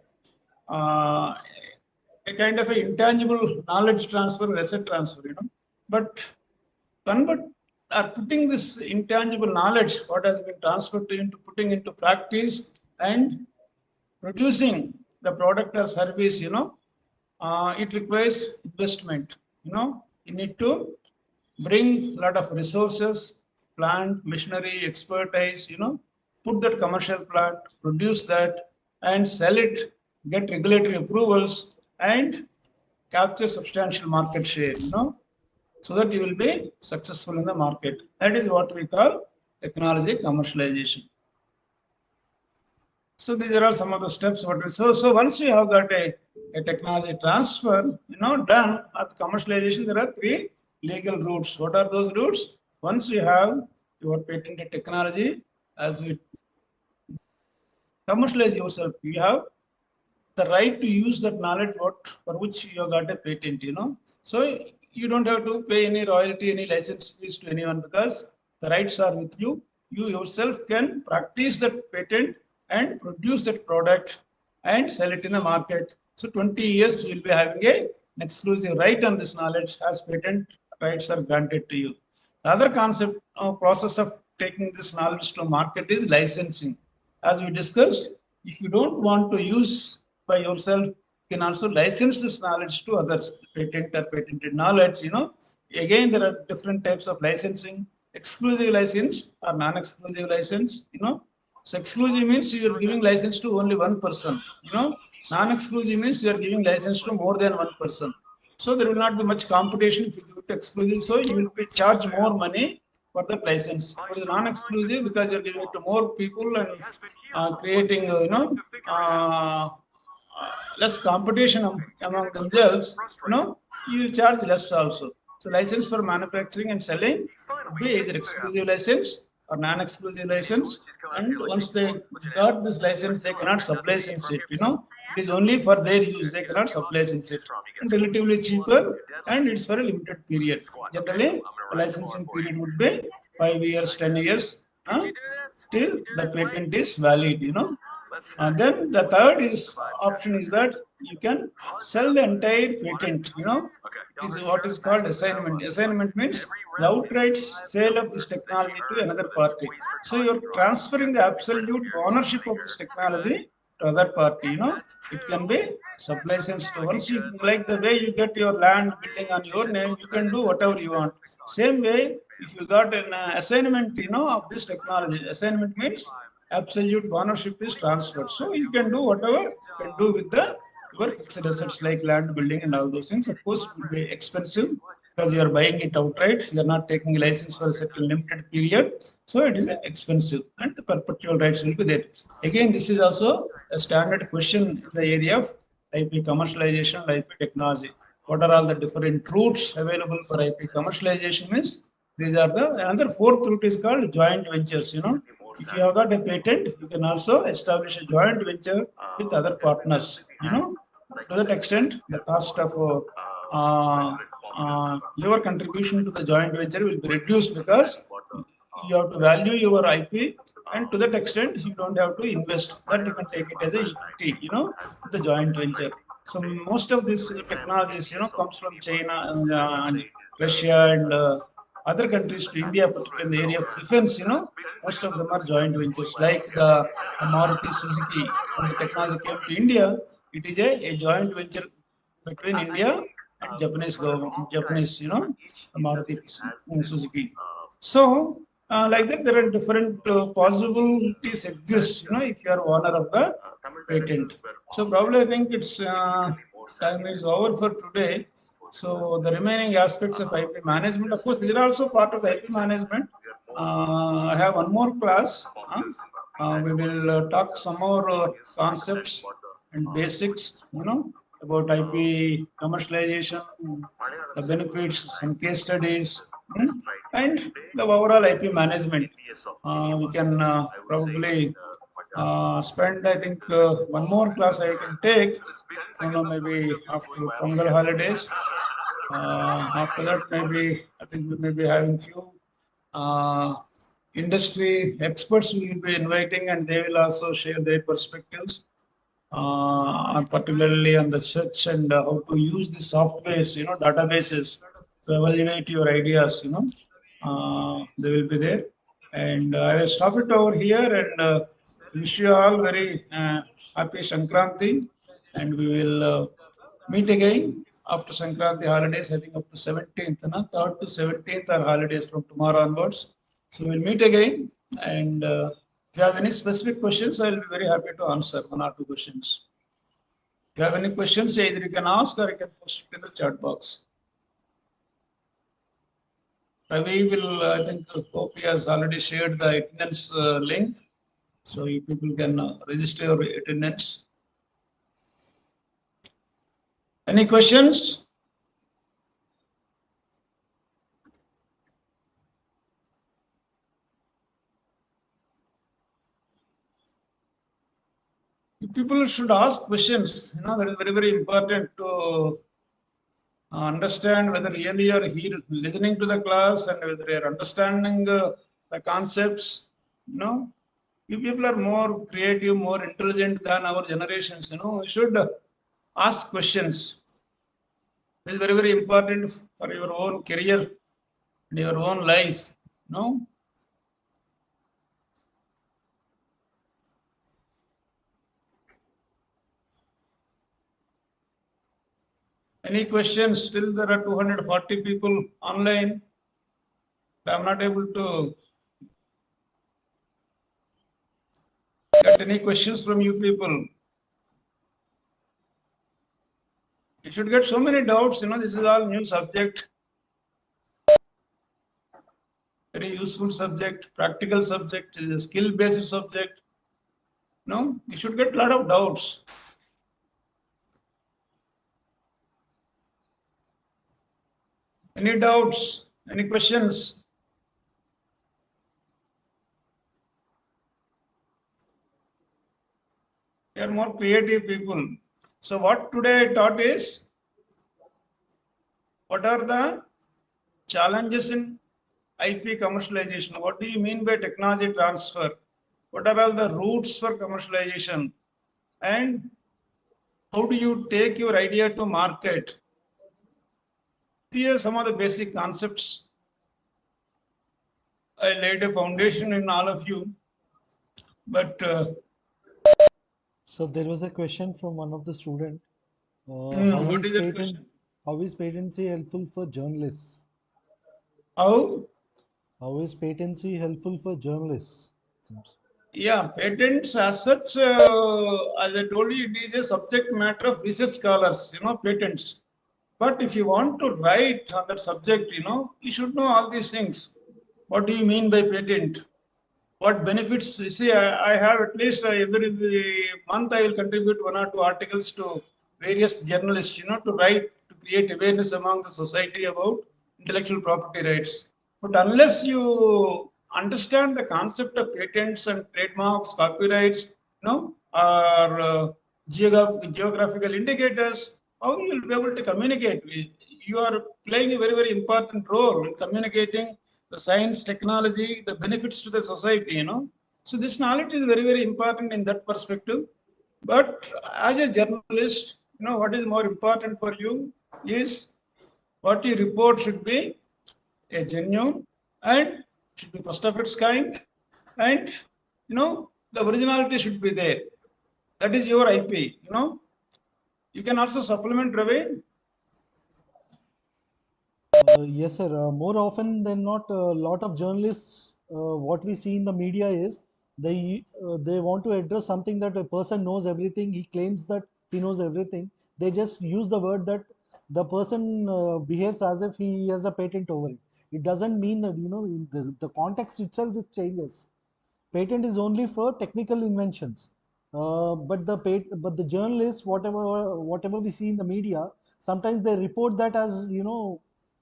kind of a intangible knowledge transfer, asset transfer, But convert or putting this intangible knowledge, what has been transferred to into putting into practice and producing the product or service, it requires investment. You need to bring a lot of resources, plant, machinery, expertise, put that commercial plant, produce that, and sell it, get regulatory approvals, and capture substantial market share, so that you will be successful in the market. That is what we call technology commercialization. So these are all some of the steps. So once you have got a technology transfer, done at commercialization, there are three legal routes. What are those routes? Once you have your patented technology, as we commercialize yourself, you have the right to use that knowledge for which you have got a patent, So you don't have to pay any royalty, any license fees to anyone, because the rights are with you. You yourself can practice that patent and produce that product and sell it in the market. So 20 years you will be having an exclusive right on this knowledge as patent rights are granted to you. The other concept process of taking this knowledge to market is licensing. As we discussed, if you don't want to use by yourself, you can also license this knowledge to others. Patent or patented knowledge, Again, there are different types of licensing. Exclusive license or non-exclusive license, So exclusive means you are giving license to only one person, Non-exclusive means you are giving license to more than one person. So there will not be much competition if you give it exclusive. So you will be charged more money for the license. For the non-exclusive, because you're giving it to more people and creating, less competition among themselves, you will charge less also. So license for manufacturing and selling would be either exclusive license or non-exclusive license. And once they got this license, they cannot sublicense it, It is only for their use. They cannot sublicense it. And relatively cheaper, and it's for a limited period. Generally, the licensing period would be 5 years, 10 years, till the patent is valid, And then the third option is that you can sell the entire patent, is what is called assignment. Assignment means the outright sale of this technology to another party. So you're transferring the absolute ownership of this technology to other party. It can be sub-licensed. Once you, like the way you get your land building on your name, you can do whatever you want. Same way, if you got an assignment, of this technology, assignment means absolute ownership is transferred. So you can do whatever you can do with the your fixed assets like land, building, and all those things. Of course, it will be expensive because you are buying it outright. You are not taking a license for a certain limited period. So it is expensive, and the perpetual rights will be there. Again, this is also a standard question in the area of IP commercialization and IP technology. What are all the different routes available for IP commercialization? Means these are the another fourth route is called joint ventures. If you have got a patent, you can also establish a joint venture with other partners. To that extent, the cost of your contribution to the joint venture will be reduced because you have to value your IP, and to that extent, you don't have to invest. That you can take it as a equity, the joint venture. So most of these technologies, comes from China and Russia and other countries to India, particularly in the area of defense. Most of them are joint ventures, like the Maruti Suzuki. When the technology came to India, it is a joint venture between India and Japanese government, Japanese, Maruti Suzuki. So, like that, there are different possibilities exist, if you are owner of the patent. So, probably I think it's time is over for today. So, the remaining aspects of IP management, of course, these are also part of the IP management. I have one more class. We will talk some more concepts and basics, about IP commercialization, the benefits, some case studies, and the overall IP management. We can probably spend, I think, one more class I can take, maybe after Pongal holidays. After that, maybe I think we may be having few industry experts we will be inviting, and they will also share their perspectives, particularly on the search and how to use the softwares, databases to evaluate your ideas. They will be there, and I will stop it over here and wish you all very happy Sankranti, and we will meet again after Sankranti holidays. I think up to 17th, 3rd to 17th are holidays from tomorrow onwards. So we'll meet again, and if you have any specific questions, I'll be very happy to answer one or two questions. If you have any questions, either you can ask or you can post it in the chat box. Ravi will, I think, Kopi has already shared the attendance link, so you people can register your attendance. Any questions? People should ask questions. That is very, very important to understand whether really you are here listening to the class and whether you are understanding the concepts. You people are more creative, more intelligent than our generations. You should ask questions. It is very, very important for your own career and your own life. Any questions? Still there are 240 people online. I'm not able to get any questions from you people. You should get so many doubts. This is all new subject. Very useful subject, practical subject, is a skill-based subject. You should get a lot of doubts. Any doubts? Any questions? They are more creative people. So what today I taught is, what are the challenges in IP commercialization? What do you mean by technology transfer? What are all the routes for commercialization? And how do you take your idea to market? Here, some of the basic concepts. I laid a foundation in all of you, but So there was a question from one of the student. How what is is that question? patency helpful for journalists? How? How is patency helpful for journalists? Yeah, patents as such, as I told you, it is a subject matter of research scholars, patents. But if you want to write on that subject, you should know all these things. What do you mean by patent? What benefits? You see, I have at least every month I will contribute one or two articles to various journalists, to write, to create awareness among the society about intellectual property rights. But unless you understand the concept of patents and trademarks, copyrights, or geographical indicators, how you will be able to communicate? You are playing a very, very important role in communicating the science, technology, the benefits to the society. So this knowledge is very, very important in that perspective. But as a journalist, what is more important for you is what you report should be a genuine and should be first of its kind, and the originality should be there. That is your IP. You can also supplement Ravi. Yes, sir. More often than not, a lot of journalists, what we see in the media is they want to address something that a person knows everything. He claims that he knows everything. They just use the word that the person behaves as if he has a patent over it. It doesn't mean that in the context itself it changes. Patent is only for technical inventions. But the journalists, whatever we see in the media, sometimes they report that as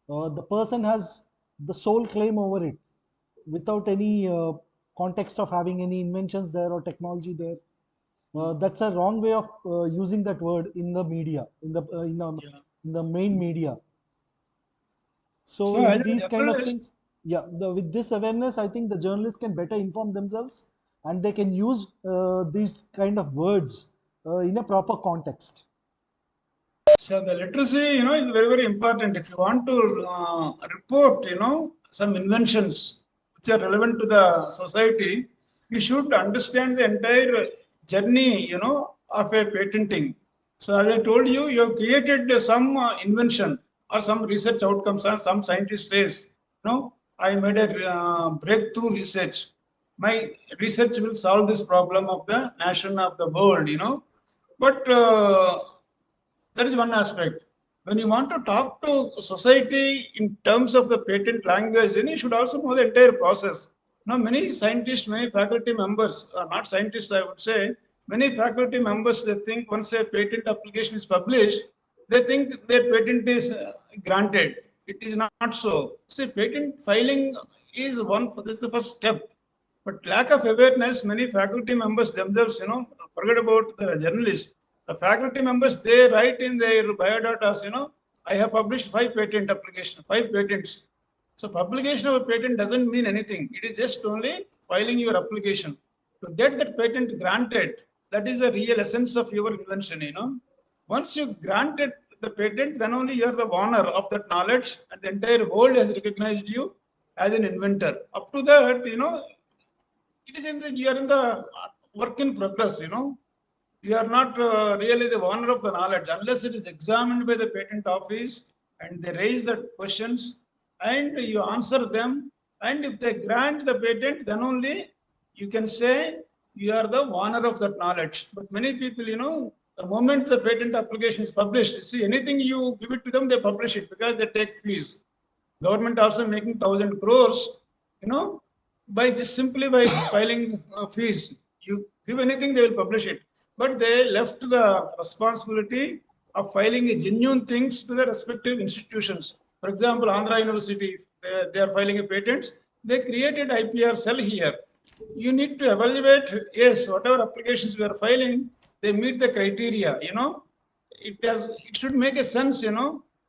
the person has the sole claim over it without any context of having any inventions there or technology there. That's a wrong way of using that word in the media, Yeah. in the main media. So So as with a these kind of journalist, things, yeah, with this awareness, I think the journalists can better inform themselves and they can use these kind of words in a proper context. so the literacy, is very, very important. If you want to report, some inventions which are relevant to the society, you should understand the entire journey, of a patenting. So as I told you, you have created some invention or some research outcomes. And some scientist says, I made a breakthrough research. My research will solve this problem of the nation of the world. But that is one aspect. When you want to talk to society in terms of the patent language, then you should also know the entire process. Now, many scientists, many faculty members, not scientists, I would say, many faculty members, they think once a patent application is published, they think their patent is granted. It is not so. See, patent filing is this is the first step. But lack of awareness, many faculty members themselves, forget about the journalists. The faculty members, they write in their biodatas, I have published 5 patent applications, 5 patents. So publication of a patent doesn't mean anything. It is just only filing your application. To get that patent granted, that is the real essence of your invention. Once you granted the patent, then only you are the owner of that knowledge, and the entire world has recognized you as an inventor. Up to that, it is in the you are in the work in progress. You are not really the owner of the knowledge unless it is examined by the patent office and they raise the questions and you answer them, and if they grant the patent, then only you can say you are the owner of that knowledge. But many people, the moment the patent application is published, see, anything you give it to them, they publish it because they take fees. Government also making 1,000 crores, you know, by just simply by filing fees. You give anything, they will publish it. But they left the responsibility of filing genuine things to the respective institutions. For example, Andhra University, they are filing a patent. They created IPR cell here. You need to evaluate, yes, whatever applications we are filing, they meet the criteria. It should make a sense.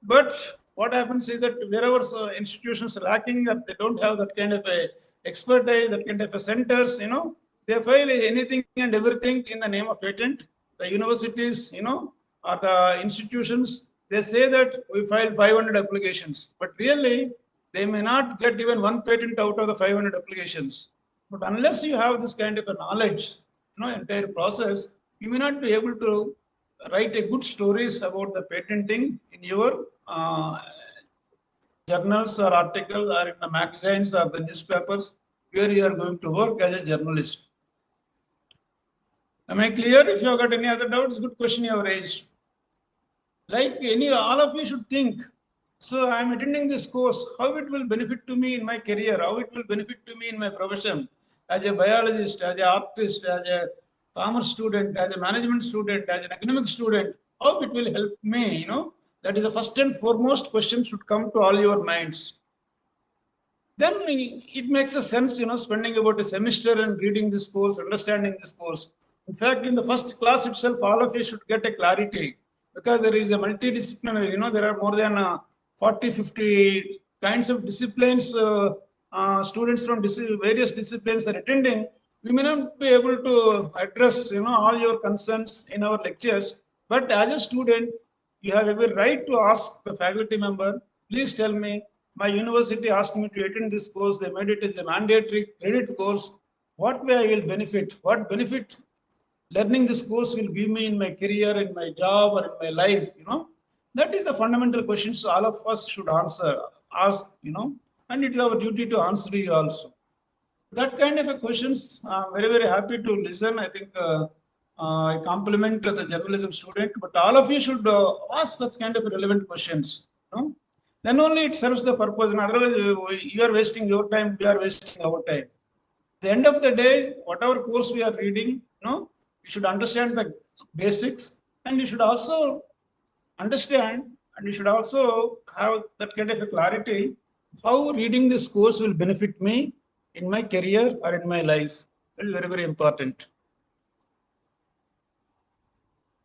But what happens is that wherever institutions are lacking, or they don't have that kind of a expertise, that kind of a centers, they file anything and everything in the name of patent. The universities, or the institutions, they say that we filed 500 applications, but really they may not get even one patent out of the 500 applications. But unless you have this kind of a knowledge, entire process, you may not be able to write a good stories about the patenting in your journals or article or in the magazines or the newspapers where you are going to work as a journalist. Am I clear? If you have got any other doubts, good question you have raised. Like all of you should think. So I am attending this course. How it will benefit to me in my career? How it will benefit to me in my profession? As a biologist, as an artist, as a commerce student, as a management student, as an academic student, how it will help me? That is the first and foremost question should come to all your minds. Then it makes a sense, spending about a semester and reading this course, understanding this course. In fact, in the first class itself, all of you should get a clarity because there is a multidisciplinary, there are more than 40, 50 kinds of disciplines, students from various disciplines are attending. We may not be able to address, all your concerns in our lectures, but as a student, you have every right to ask the faculty member, please tell me, my university asked me to attend this course. They made it as a mandatory credit course. What way I will benefit? What benefit learning this course will give me in my career, in my job, or in my life? That is the fundamental questions all of us should ask, and it is our duty to answer you also. That kind of a questions, very, very happy to listen. I think I compliment the journalism student, but all of you should ask such kind of relevant questions. Then only it serves the purpose. And otherwise, you are wasting your time, we are wasting our time. At the end of the day, whatever course we are reading, you should understand the basics, and you should also understand, and you should also have that kind of a clarity how reading this course will benefit me in my career or in my life. That is very, very important.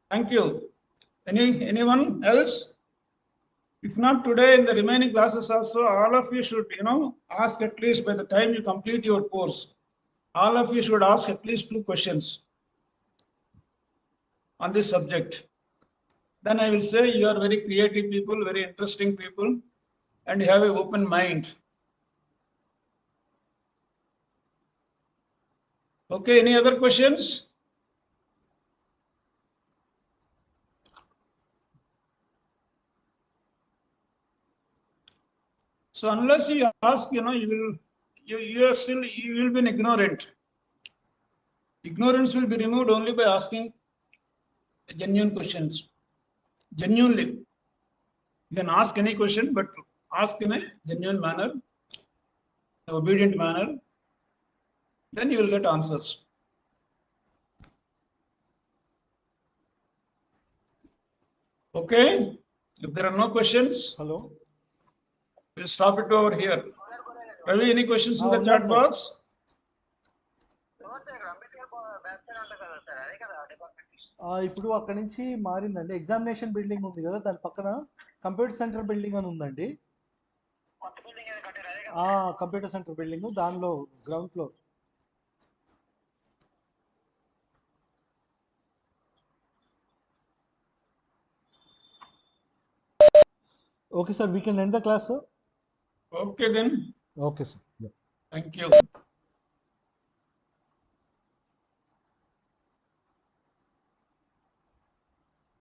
Thank you. Anyone else? If not today, in the remaining classes also, all of you should, ask at least by the time you complete your course, all of you should ask at least 2 questions on this subject. Then I will say you are very creative people, very interesting people, and you have an open mind. Okay, any other questions? So unless you ask, you will be ignorant. Ignorance will be removed only by asking genuine questions. Genuinely. You can ask any question, but ask in a genuine manner, obedient manner, then you will get answers. Okay? If there are no questions, Hello. we'll stop it over here. Ravi, any questions in the chat box? ఇప్పుడు అక్కడ నుంచి మారిందండి. Examination building ఉంది కదా, దాని పక్కన computer centre building అని ఉందండి. Computer centre building, దానిలో ground floor. Okay, sir, we can end the class, sir. Okay, then. Okay, sir. Yeah. Thank you.